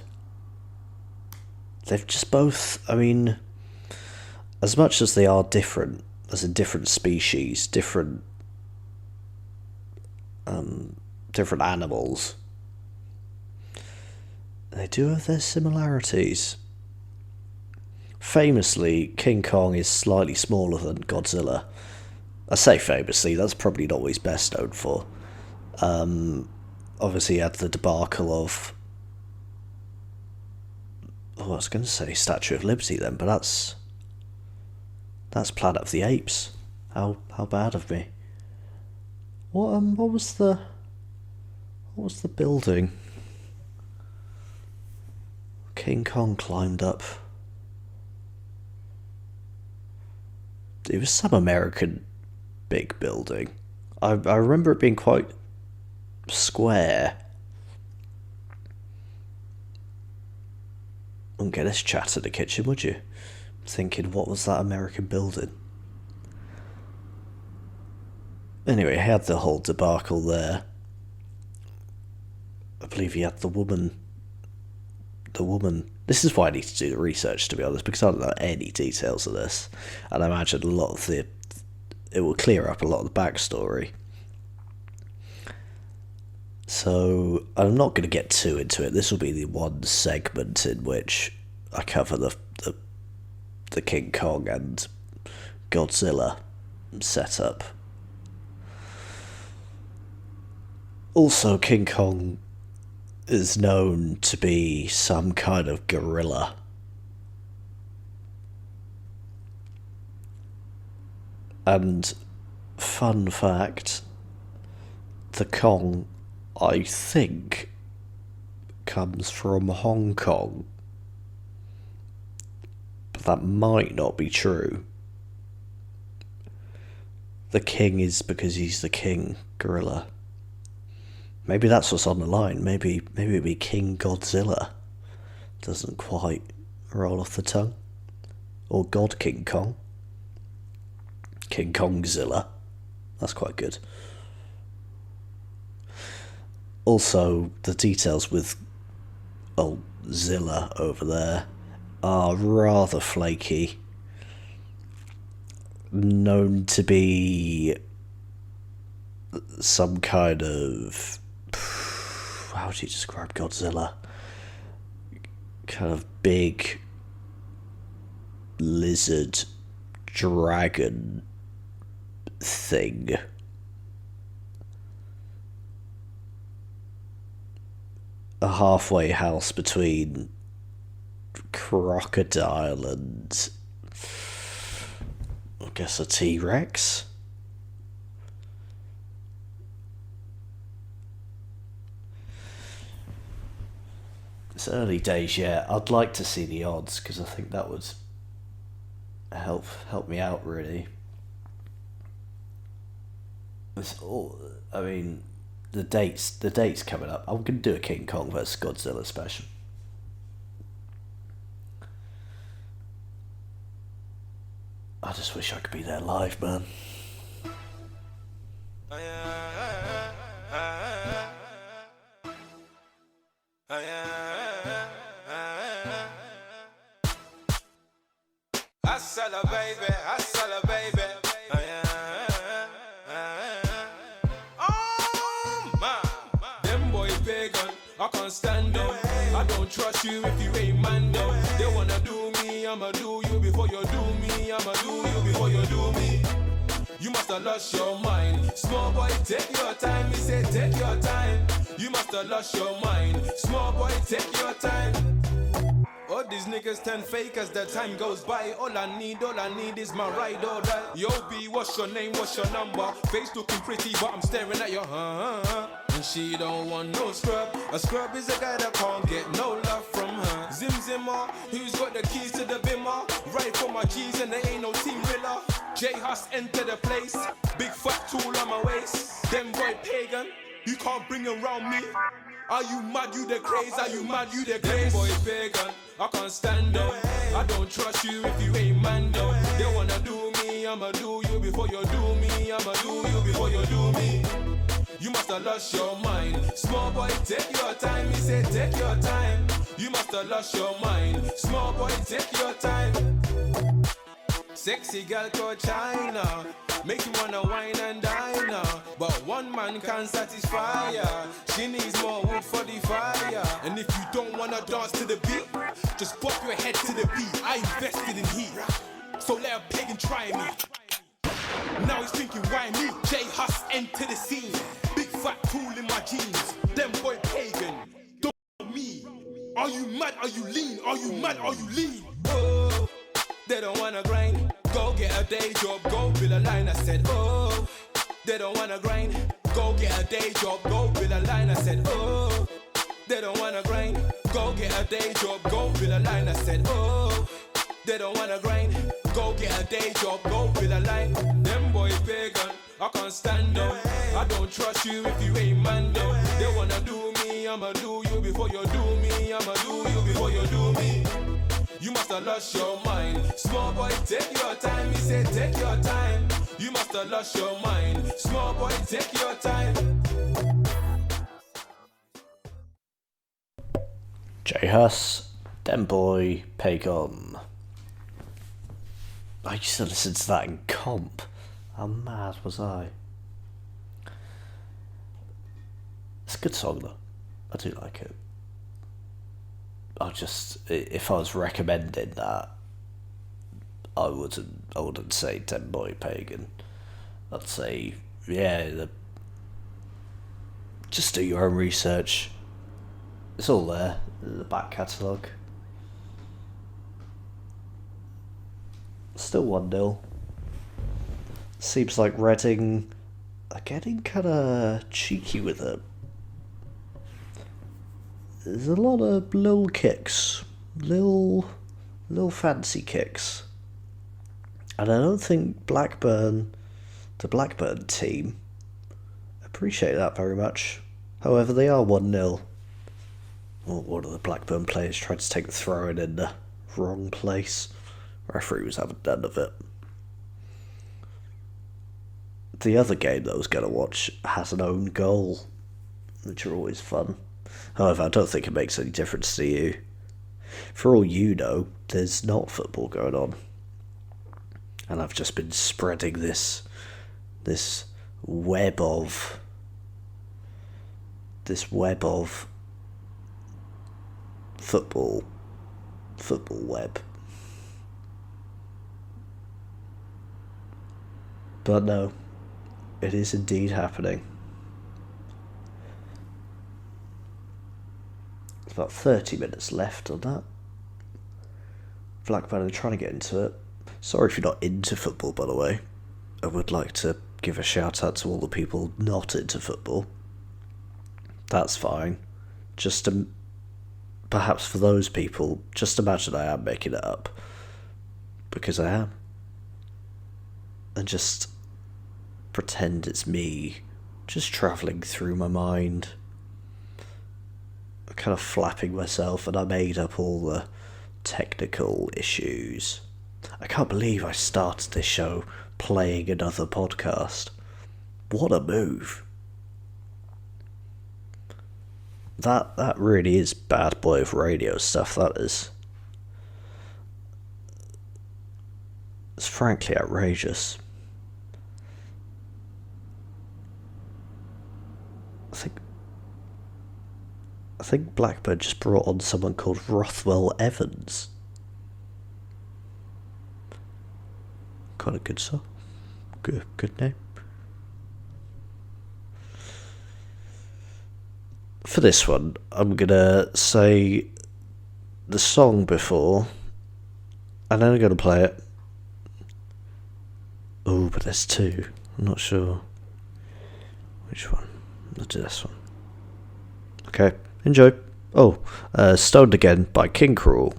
A: They've just both, as much as they are different, as in different species, different animals, they do have their similarities. Famously, King Kong is slightly smaller than Godzilla. I say famously, that's probably not what he's best known for. Obviously he had the debacle of, I was going to say Statue of Liberty then, but that's Planet of the Apes. How bad of me. What was the building King Kong climbed up? It was some American big building. I remember it being quite square. Wouldn't get this chat in the kitchen, would you? Thinking, what was that American building? Anyway, he had the whole debacle there. I believe he had the woman. This is why I need to do the research, to be honest, because I don't know any details of this. And I imagine it will clear up a lot of the backstory. So, I'm not going to get too into it. This will be the one segment in which I cover the King Kong and Godzilla setup. Also, King Kong is known to be some kind of gorilla. And, fun fact, the Kong, I think, comes from Hong Kong. But that might not be true. The king is because he's the king gorilla. Maybe that's what's on the line. Maybe it'd be King Godzilla. Doesn't quite roll off the tongue. Or God King Kong. King Kongzilla. That's quite good. Also, the details with old Zilla over there are rather flaky. Known to be some kind of... How would you describe Godzilla? Kind of big lizard dragon thing. A halfway house between crocodile and I guess a T-Rex. It's early days yet. I'd like to see the odds because I think that would help me out really. It's all. I mean, the dates coming up. I'm gonna do a King Kong vs Godzilla special. I just wish I could be there live, man.
D: Trust you if you ain't man though. They wanna do me, I'ma do you before you do me. I'ma do you before you do me. You must have lost your mind. Small boy, take your time. He said take your time. You must have lost your mind. Small boy, take your time. All these niggas turn fake as the time goes by. All I need is my ride or die. Yo B, what's your name, what's your number? Face looking pretty but I'm staring at your And she don't want no scrub. A scrub is a guy that can't get no love from her. Zim Zimmer, who's got the keys to the bimmer? Right for my G's and there ain't no team rilla. J Hus enter the place. Big fat tool on my waist. Them boy pagan, you can't bring around me. Are you mad, you the craze? Are you mad, you the craze? Them boy pagan, I can't stand them. I don't trust you if you ain't man though. They wanna do me, I'ma do you before you do me. I'ma do you before you do me. You must have lost your mind. Small boy, take your time. He said take your time. You must have lost your mind. Small boy, take your time. Sexy girl called China, make you wanna wine and dine her. But one man can't satisfy her. She needs more wood for the fire. And if you don't wanna dance to the beat, just bop your head to the beat. I invested in heat, so let a pagan try me. Now he's thinking why me? J Hus enter the scene. Big fat tool in my jeans. Them boy pagan, don't me. Are you mad? Are you lean? Are you mad? Are you lean? Oh, they don't wanna grind. Go get a day job, go build a line. I said, oh, they don't wanna grind. Go get a day job, go build a line. I said, oh, they don't wanna grind. Go get a day job, go build a line. I said, oh, they don't wanna grind. Go get a day job, go build a line. Them boy pagan, I can't stand them. I don't trust you if you ain't man though. They wanna do me, I'ma do you before you do me. I'ma do you before you do me. You must have lost your mind. Small boy, take your time. He said take your time. You must have lost your mind. Small boy, take your time.
A: J Hus, Dem Boy, Pagon. I used to listen to that in comp. How mad was I? It's a good song though. I do like it. If I was recommending that, I wouldn't say Dem Boy Pagan. I'd say, just do your own research. It's all there, the back catalogue. Still 1-0. Seems like Reading are getting kinda cheeky with it. There's a lot of little kicks. Little fancy kicks. And I don't think the Blackburn team, appreciate that very much. However, they are 1-0. One of the Blackburn players tried to take the throw-in in the wrong place. Referee was having none of it. The other game that I was going to watch has an own goal, which are always fun. However, I don't think it makes any difference to you. For all you know, there's not football going on. And I've just been spreading this web of football web. But no, it is indeed happening. There's about 30 minutes left on that. Blackburn are trying to get into it. Sorry if you're not into football, by the way. I would like to give a shout out to all the people not into football. That's fine. Just perhaps for those people, just imagine I am making it up. Because I am. And just pretend it's me, just travelling through my mind, kind of flapping myself, and I made up all the technical issues. I can't believe I started this show playing another podcast. What a move. That really is bad boy of radio stuff, that is. It's frankly outrageous. I think Blackbird just brought on someone called Rothwell Evans. Quite a good song. Good name. For this one, I'm gonna say the song before, and then I'm gonna play it. Oh, but there's two. I'm not sure which one. Let's do this one. Okay, enjoy. Oh, Stoned Again by King Cruel.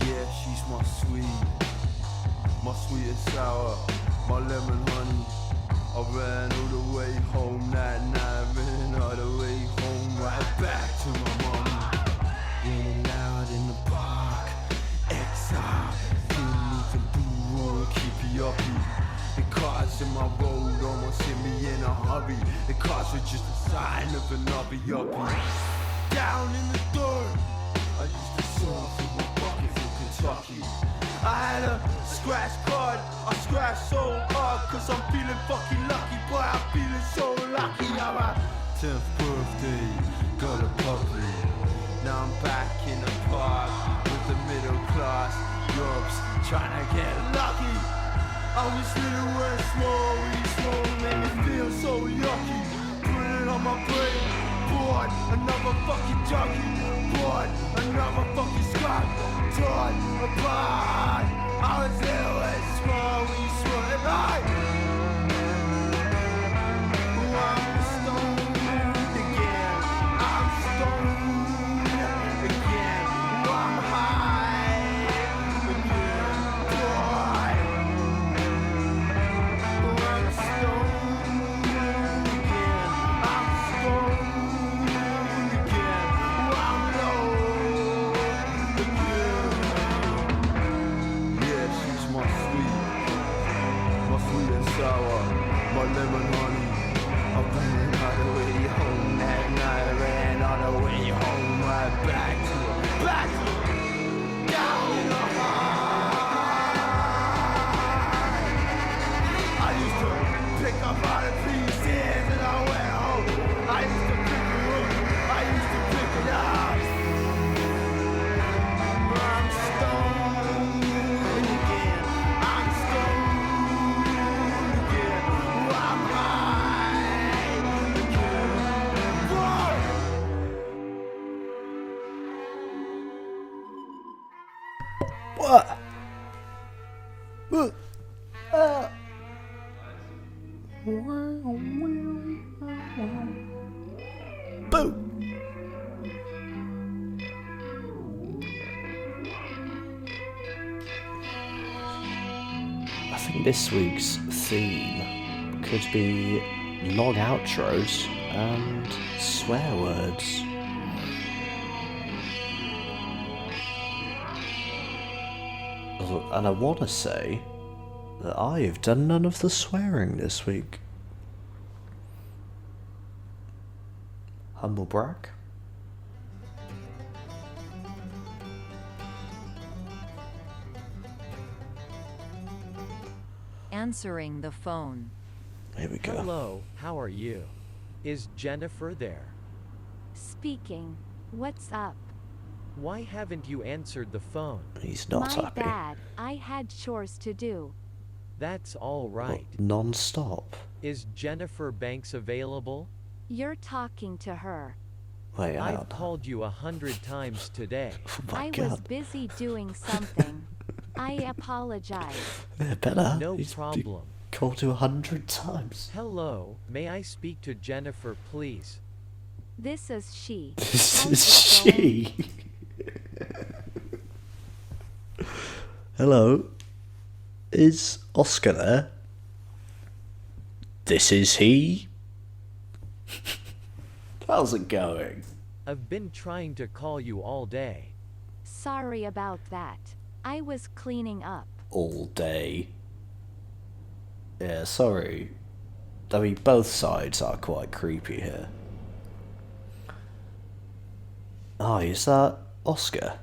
D: Yeah, she's my sweet and sour, my lemon honey. I ran all the way home that night, ran all the way home, right back to my mommy. Running loud in the park, exile, feeling some blue, keep you uppy. The cars in my road almost hit me in a hurry. The cars were just a sign of an uppy. Down in the dirt, I used to surf with my bucket from Kentucky. I had a scratch card, I scratched so hard, cause I'm feeling fucking lucky, boy, I'm feeling so lucky. I'm my 10th birthday, got a puppy. Now I'm back in the park with the middle class. Europe's trying to get lucky. I was little and small, really small, made me feel so yucky. Put it on my brain, bored, another fucking junkie. Bored, another fucking scrap. Torn apart. I was little and small, we swore it right. I'm stoned again. I'm stoned again. I'm high again. Boy, I'm stoned again. I'm stoned again. I'm low again. Yeah, she's my sweet and sour, my lemon honey. I ran all the way home that night. I ran all the way home, right back to her, down in her heart. I used to pick up all the pieces and I went home. I used to pick it up, I used to pick it up. I'm stoned again, I'm stoned again, I'm high again. Whoa!
A: What? Boo! I think this week's theme could be long outros and swear words. And I want to say that I've done none of the swearing this week. Humble brag.
G: Answering the phone.
A: Here we go.
H: Hello, how are you? Is Jennifer there?
I: Speaking. What's up?
H: Why haven't you answered the phone?
A: He's not
G: My
A: happy.
G: bad, I had chores to do.
H: That's all right.
A: Non-stop.
H: Is Jennifer Banks available?
G: You're talking to her.
A: Wait, hang
H: I've
A: on.
H: called you 100 times today.
A: Oh my
G: I
A: god.
G: was busy doing something. I apologize.
A: Yeah, better.
H: No
A: He
H: problem.
A: called you 100 times.
H: Hello, may I speak to Jennifer, please?
G: This is she.
A: This
G: How's
A: is
G: it going?
A: she. Hello. Is Oscar there? This is he. How's it going?
H: I've been trying to call you all day.
G: Sorry about that. I was cleaning up.
A: All day. Yeah, sorry. I mean, both sides are quite creepy here. Hi, is that Oscar?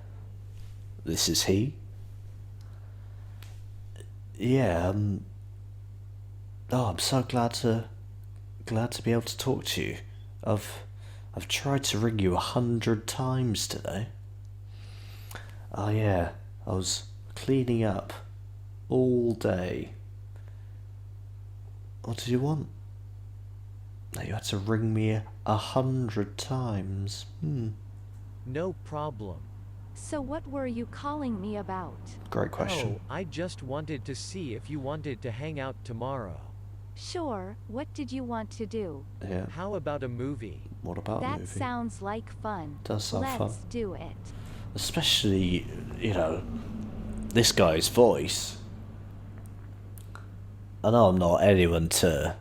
A: This is he? Yeah, oh, I'm so glad to be able to talk to you. I've tried to ring you 100 times today. Oh yeah, I was cleaning up all day. What did you want? No, you had to ring me 100 times.
H: No problem.
G: So what were you calling me about?
A: Great question.
H: Oh, I just wanted to see if you wanted to hang out tomorrow.
G: Sure, what did you want to do?
A: Yeah.
H: How about a movie?
A: What about a
G: That
A: movie?
G: sounds like fun.
A: Does sound
G: Let's
A: fun.
G: do it.
A: Especially, this guy's voice. I know I'm not anyone to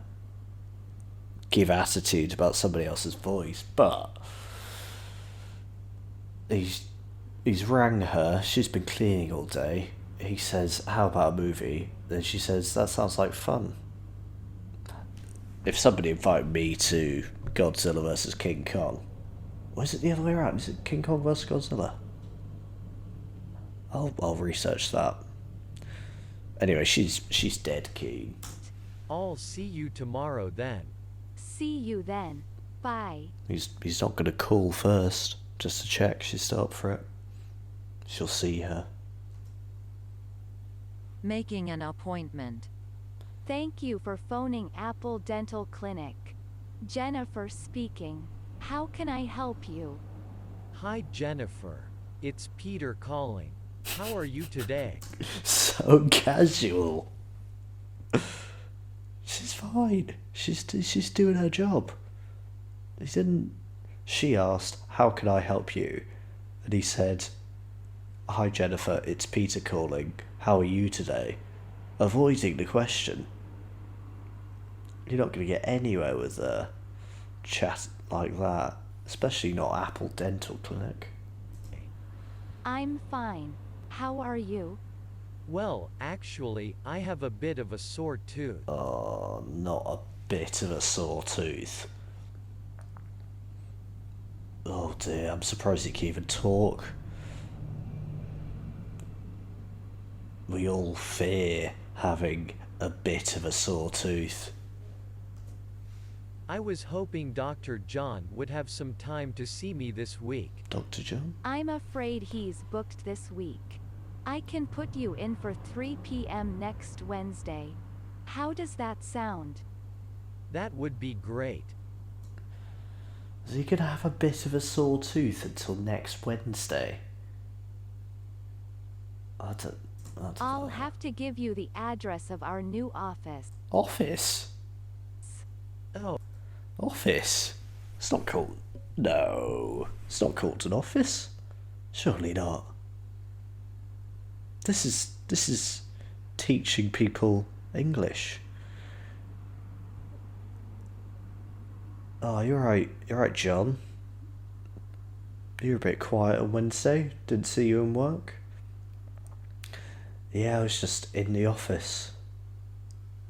A: give attitude about somebody else's voice, but he's rang her. She's been cleaning all day. He says, "How about a movie?" Then she says, "That sounds like fun." If somebody invited me to Godzilla vs King Kong, or is it the other way around? Is it King Kong vs Godzilla? I'll research that. Anyway, she's dead keen.
H: I'll see you tomorrow then.
G: See you then. Bye.
A: He's not gonna call first, just to check she's still up for it. She'll see her.
G: Making an appointment. Thank you for phoning Apple Dental Clinic. Jennifer speaking. How can I help you?
H: Hi Jennifer. It's Peter calling. How are you today?
A: So casual. She's fine. She's doing her job. She asked, "How can I help you?" And he said, "Hi Jennifer, it's Peter calling. How are you today?" Avoiding the question. You're not going to get anywhere with a chat like that, especially not Apple Dental Clinic.
G: I'm fine. How are you?
H: Well, actually, I have a bit of a sore tooth.
A: Oh, not a bit of a sore tooth. Oh dear, I'm surprised he can even talk. We all fear having a bit of a sore tooth.
H: I was hoping Dr. John would have some time to see me this week.
A: Dr. John?
G: I'm afraid he's booked this week. I can put you in for 3 p.m. next Wednesday. How does that sound?
H: That would be great.
A: Is he gonna have a bit of a sore tooth until next Wednesday? I don't
G: I'll
A: know.
G: have to give you the address of our new office.
A: Office?
H: Oh,
A: Office? It's not called... No. It's not called an office. Surely not. This is teaching people English. Oh, you're right, John. You were a bit quiet on Wednesday. Didn't see you in work. Yeah, I was just in the office.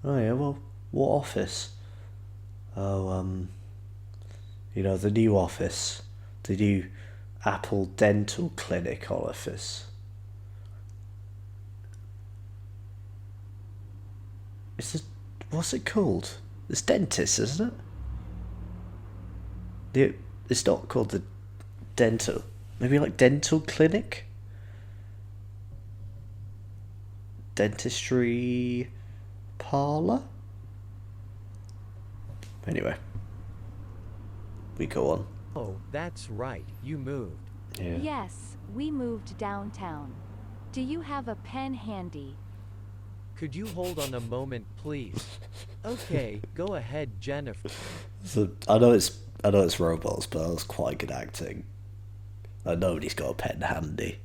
A: Oh yeah, well, what office? Oh, the new office. The new Apple Dental Clinic office. What's it called? It's dentist, isn't it? It's not called the dental. Maybe like dental clinic? Dentistry parlour? Anyway. We go on.
H: Oh, that's right, you moved.
A: Yeah.
G: Yes, we moved downtown. Do you have a pen handy?
H: Could you hold on a moment, please? Okay, go ahead, Jennifer.
A: So, I know it's robots, but that was quite good acting. Nobody's got a pen handy.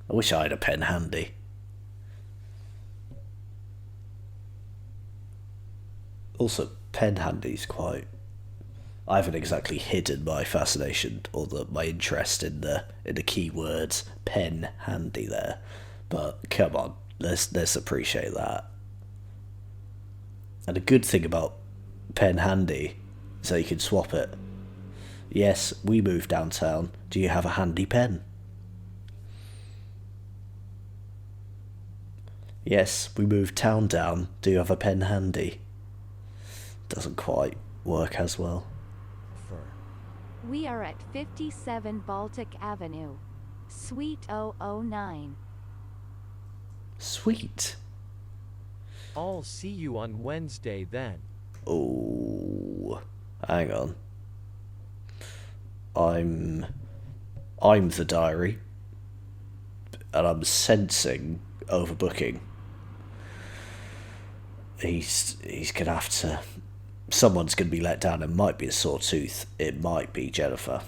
A: I wish I had a pen handy. Also, pen handy's quite... I haven't exactly hidden my fascination or my interest in the keywords pen handy there, but come on, let's appreciate that. And a good thing about pen handy is that you can swap it. Yes, we moved downtown. Do you have a handy pen? Yes, we moved town down. Do you have a pen handy? Doesn't quite work as well.
G: We are at 57 Baltic Avenue, Suite 009.
A: Sweet.
H: I'll see you on Wednesday then.
A: Oh, hang on. I'm the diary, and I'm sensing overbooking. He's gonna have to. Someone's gonna be let down. It might be a sore tooth. It might be Jennifer.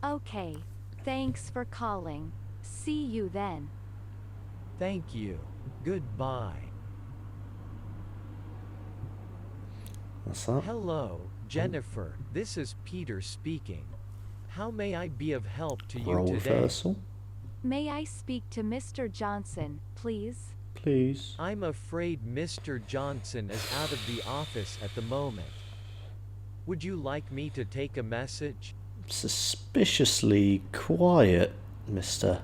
G: Okay, thanks for calling. See you then.
H: Thank you. Goodbye.
A: What's that?
H: Hello, Jennifer. This is Peter speaking. How may I be of help to you
A: Role
H: today?
A: reversal,
G: May I speak to Mr. Johnson, please?
A: please.
H: I'm afraid Mr. Johnson is out of the office at the moment. Would you like me to take a message?
A: Suspiciously quiet, Mr.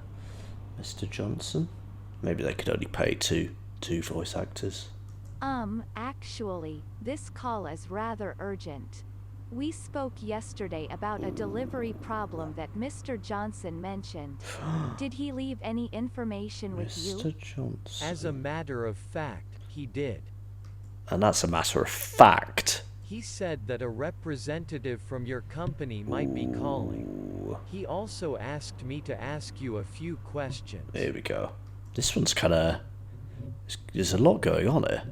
A: Johnson. Maybe they could only pay two voice actors.
G: Actually, this call is rather urgent. We spoke yesterday about a delivery problem that Mr. Johnson mentioned. Did he leave any information with you?
A: Mr. Johnson.
H: As a matter of fact, he did.
A: And that's a matter of fact.
H: He said that a representative from your company might be calling.
A: Ooh.
H: He also asked me to ask you a few questions.
A: Here we go. This one's kinda... There's a lot going on here.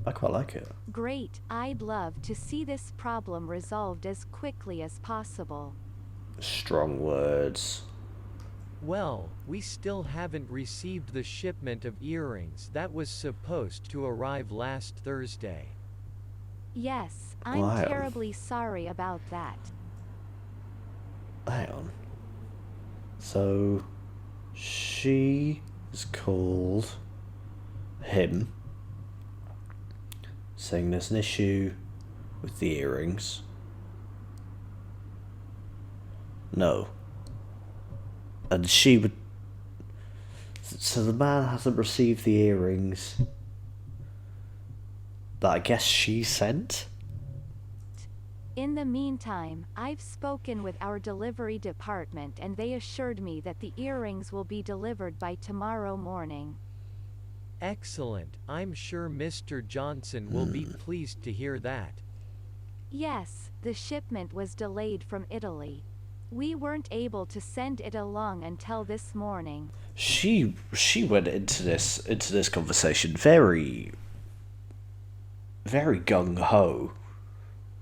A: I quite like it.
G: Great, I'd love to see this problem resolved as quickly as possible.
A: Strong words.
H: Well, we still haven't received the shipment of earrings that was supposed to arrive last Thursday.
G: Yes, I'm
A: Wow.
G: terribly sorry about that.
A: Hang on. So... She is called... him, saying there's an issue with the earrings. No. And she would... So the man hasn't received the earrings that I guess she sent?
G: In the meantime, I've spoken with our delivery department and they assured me that the earrings will be delivered by tomorrow morning.
H: Excellent. I'm sure Mr. Johnson will be pleased to hear that.
G: Yes, the shipment was delayed from Italy. We weren't able to send it along until this morning.
A: She went into this conversation very gung ho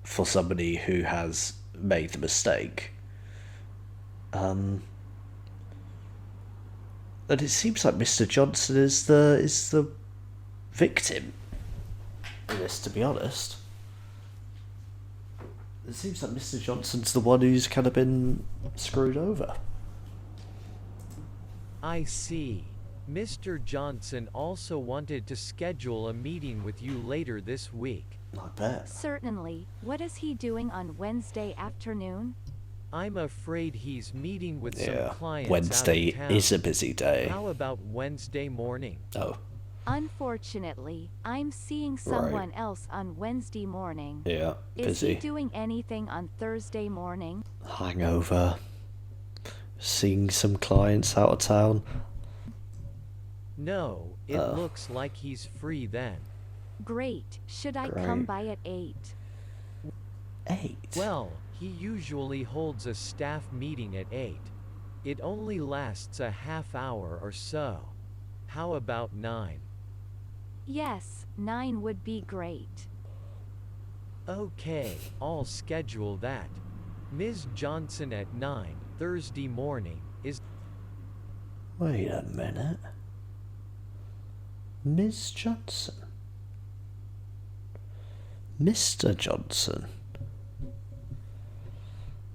A: for somebody who has made the mistake. And it seems like Mr. Johnson is the victim in this, to be honest. It seems like Mr. Johnson's the one who's kind of been screwed over.
H: I see. Mr. Johnson also wanted to schedule a meeting with you later this week.
A: I bet.
G: Certainly. What is he doing on Wednesday afternoon?
H: I'm afraid he's meeting with some clients
A: Wednesday
H: out of town.
A: is a busy day.
H: How about Wednesday morning?
A: Oh.
G: Unfortunately, I'm seeing someone else on Wednesday morning.
A: Yeah,
G: Is
A: busy.
G: he doing anything on Thursday morning?
A: Hangover. seeing some clients out of town?
H: No, it looks like he's free then.
G: Great. Should I come by at 8?
A: 8?
H: Well, he usually holds a staff meeting at 8. It only lasts a half hour or so. How about 9?
G: Yes, 9 would be great.
H: Okay, I'll schedule that. Ms. Johnson at 9, Thursday morning, is...
A: Wait a minute. Ms. Johnson? Mr. Johnson?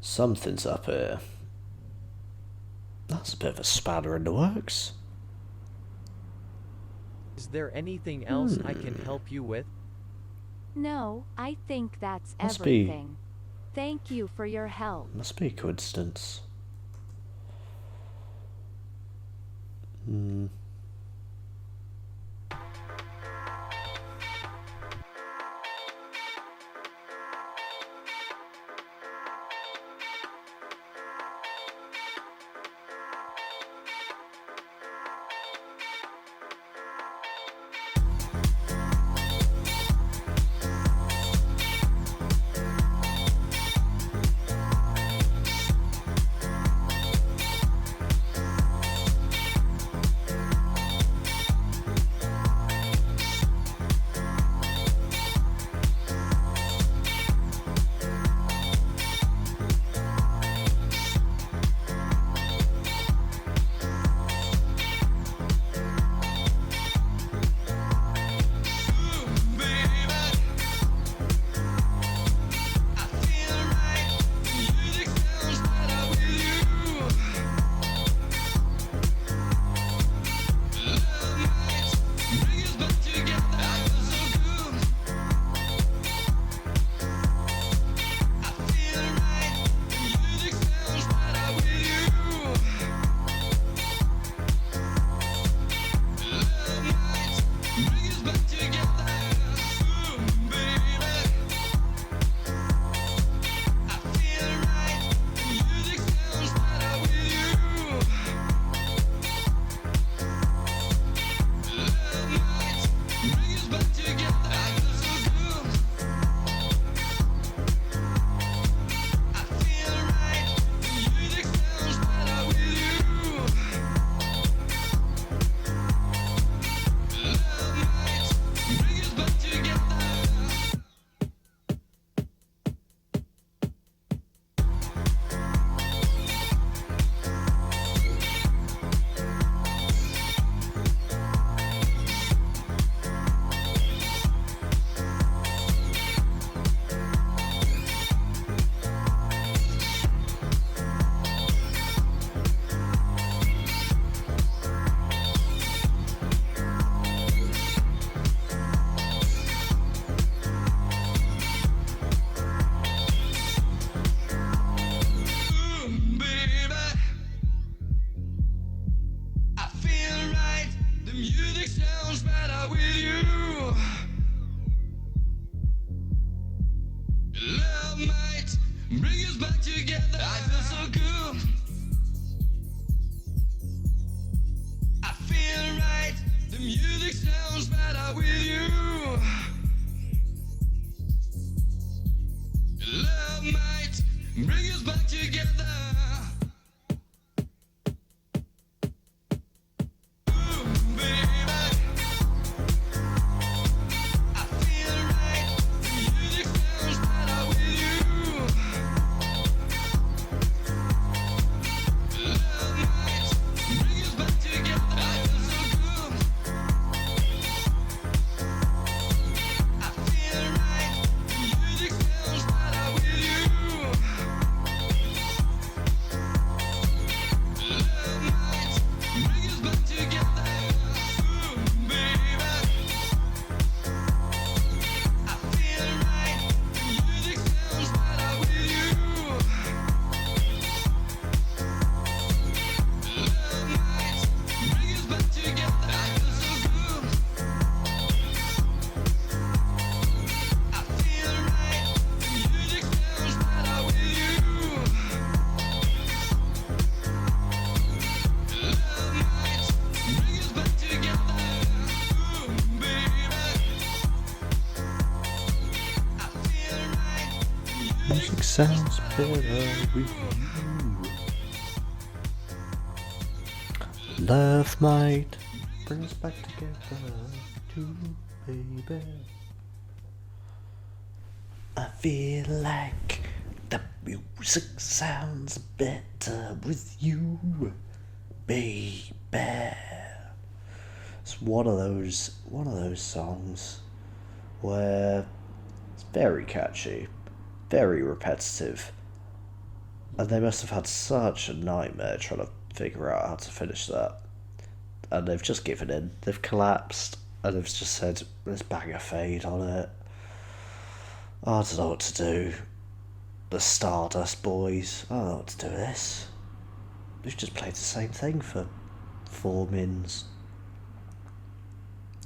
A: Something's up here. That's a bit of a spanner in the works.
H: Is there anything else I can help you with?
G: No, I think that's
A: Must be-
G: everything. Thank you for your help.
A: Must be a coincidence. sounds better with you. Love might bring us back together, too, baby. I feel like the music sounds better with you, baby. It's one of those songs where it's very catchy, very repetitive, and they must have had such a nightmare trying to figure out how to finish that. And they've just given in. They've collapsed, and they've just said, let's bang a fade on it. I don't know what to do. The Stardust Boys, I don't know what to do with this. We've just played the same thing for 4 mins.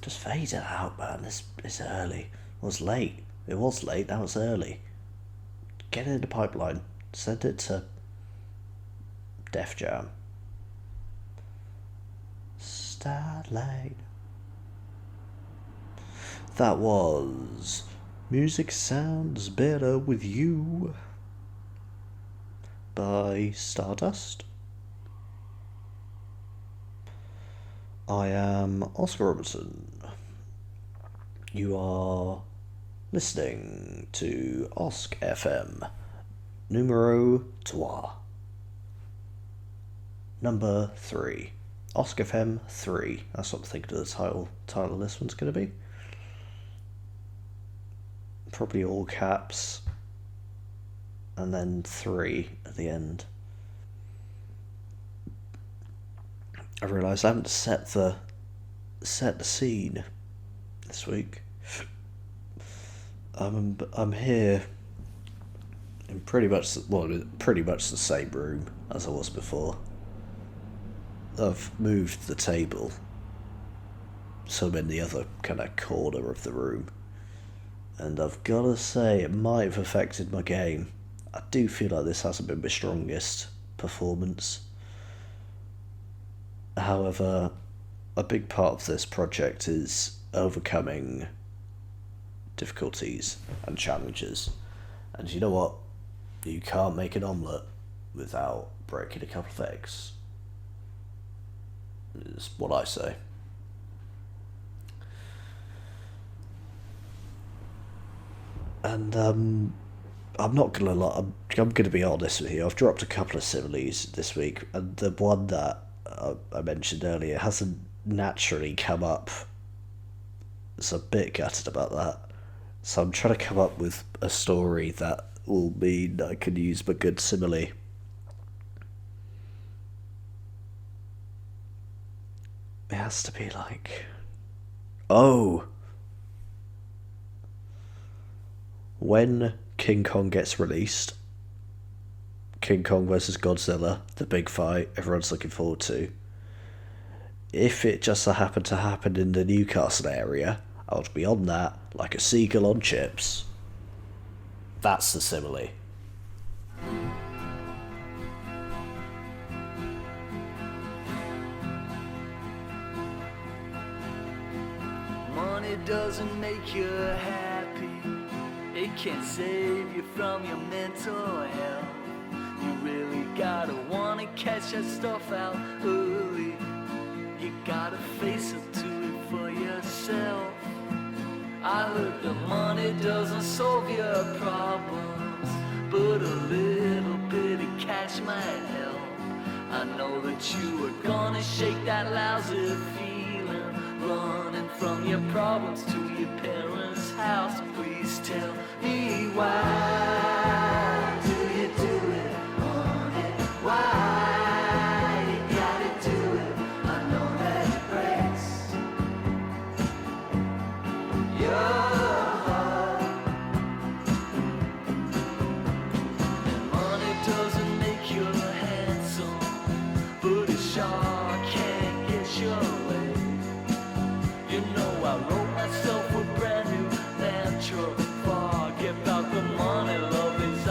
A: Just fade it out, man. It's early. It was late. Now it's early. Get it in the pipeline. Send it to Def Jam. Starlight. That was Music Sounds Better With You by Stardust. I am Oscar Robertson. You are listening to OSCFM numero 3. Number 3. OSCFM3. That's what I'm thinking of the title of this one's going to be. Probably all caps. And then 3 at the end. I realised I haven't set the scene this week. I'm here in pretty much the same room as I was before. I've moved the table, so I'm in the other kind of corner of the room, and I've got to say it might have affected my game. I do feel like this hasn't been my strongest performance. However, a big part of this project is overcoming difficulties and challenges. And you know what? You can't make an omelette without breaking a couple of eggs. Is what I say. And I'm not gonna lie. I'm gonna be honest with you. I've dropped a couple of similes this week, and the one that I mentioned earlier hasn't naturally come up. So I'm a bit gutted about that. So I'm trying to come up with a story that will mean I can use my good simile. It has to be like, when King Kong gets released, King Kong vs Godzilla, the big fight everyone's looking forward to. If it just so happened to happen in the Newcastle area, I would be on that like a seagull on chips. That's the simile.
I: Money doesn't make you happy. It can't save you from your mental health. You really gotta wanna catch that stuff out early. You gotta face up to it for yourself. I heard that money doesn't solve your problems, but a little bit of cash might help. I know that you are gonna shake that lousy feeling, running from your problems to your parents' house. Please tell me why do you do it, honey? Why you gotta do it? I know that it breaks your heart. And money doesn't make you handsome, but it sure can't get your way. You know I wrote myself a brand new mantra. Forget about the money, love is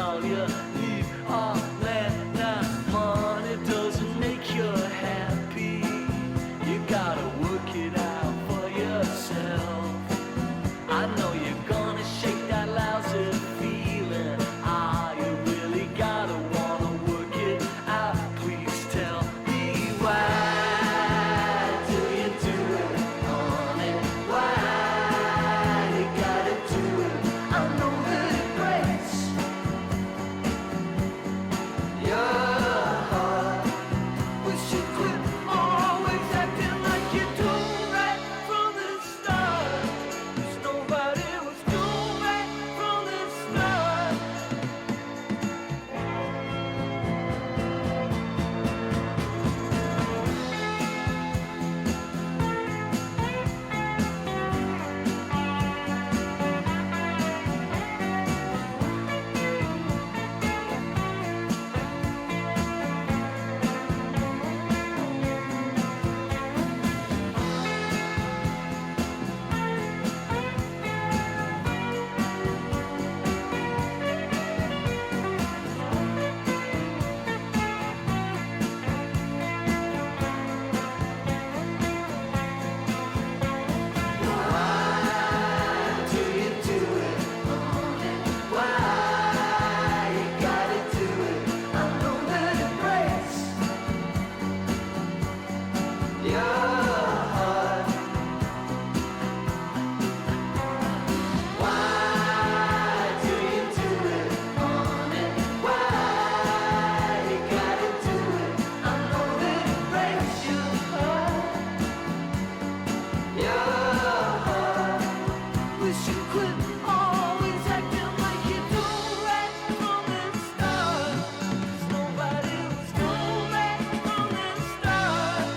I: wish you quit always acting like you do right from the start. 'Cause nobody was doing right from the start.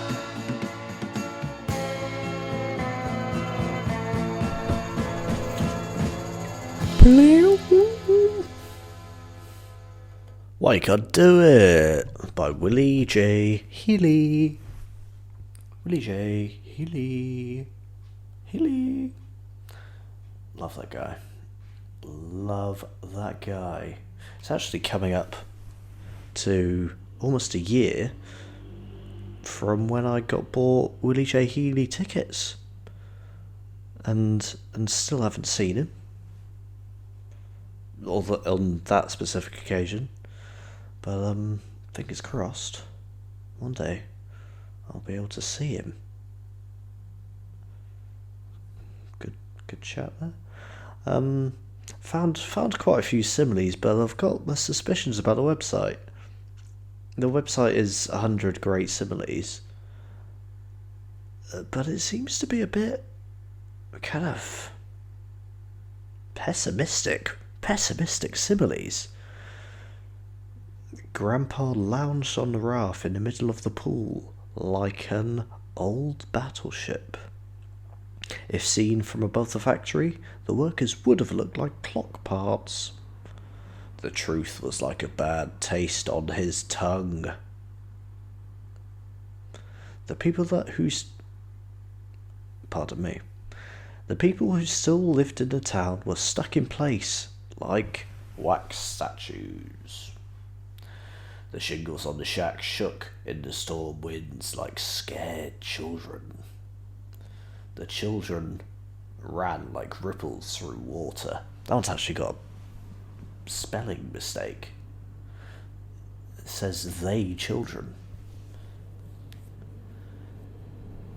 A: Why You Can't Do It by Willie J. Healy. Willie J. Healy. Healy. Love that guy. Love that guy. It's actually coming up to almost a year from when I got bought Willie J. Healy tickets. And still haven't seen him. On that specific occasion. But fingers crossed, one day I'll be able to see him. Good chat there. Found quite a few similes, but I've got my suspicions about the website. The website is 100 great similes, but it seems to be a bit kind of pessimistic similes. Grandpa lounged on the raft in the middle of the pool like an old battleship. If seen from above the factory, the workers would have looked like clock parts. The truth was like a bad taste on his tongue. The people who still lived in the town were stuck in place like wax statues. The shingles on the shack shook in the storm winds like scared children. The children ran like ripples through water. That one's actually got a spelling mistake. It says they children.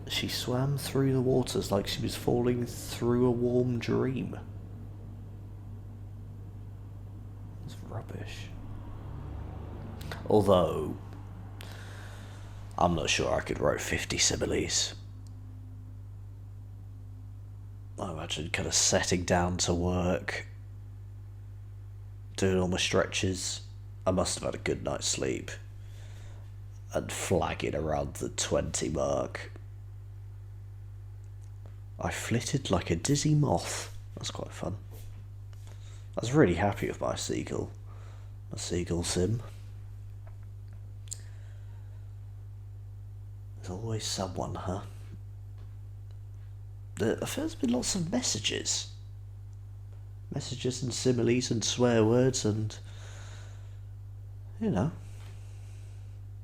A: She swam through the waters like she was falling through a warm dream. It's rubbish. Although, I'm not sure I could write 50 similes. I imagine kind of setting down to work, doing all my stretches. I must have had a good night's sleep. And flagging around the 20 mark. I flitted like a dizzy moth. That's quite fun. I was really happy with my seagull sim. There's always someone, huh? There's been lots of messages. Messages and similes and swear words and,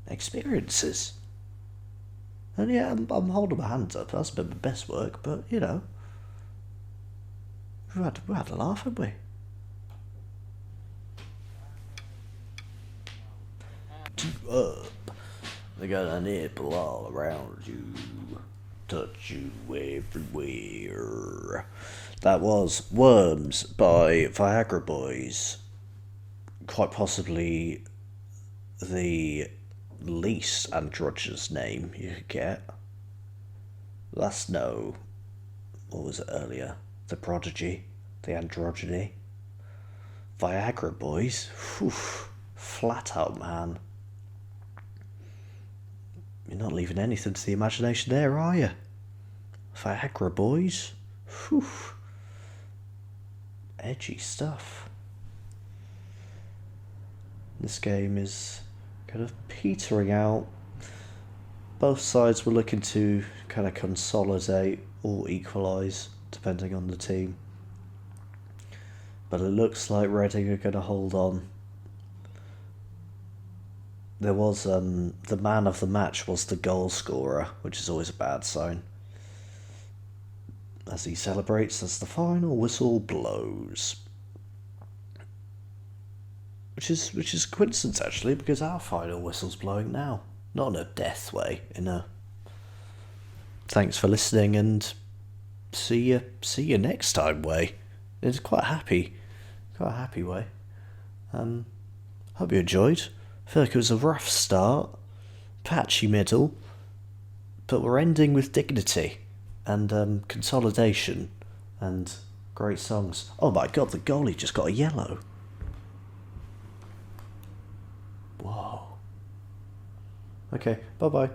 A: experiences. And yeah, I'm holding my hands up. That's been my best work, but, we had a laugh, haven't we? Up. They got a nipple all around you. Touch you everywhere. That was Worms by Viagra Boys. Quite possibly the least androgynous name you could get. That's no... What was it earlier? The Prodigy. The Androgyny. Viagra Boys. Whew. Flat out, man. You're not leaving anything to the imagination there, are you? Viagra Boys. Whew. Edgy stuff. This game is kind of petering out. Both sides were looking to kind of consolidate or equalise, depending on the team. But it looks like Reading are going to hold on. There was, the man of the match was the goal scorer, which is always a bad sign. As he celebrates as the final whistle blows. Which is a coincidence, actually, because our final whistle's blowing now. Not in a death way, in a thanks for listening and see you next time way. It's quite a happy way. Hope you enjoyed. I feel like it was a rough start, patchy middle, but we're ending with dignity and consolidation and Great songs. Oh my god, the goalie just got a yellow. Whoa. Okay, bye-bye.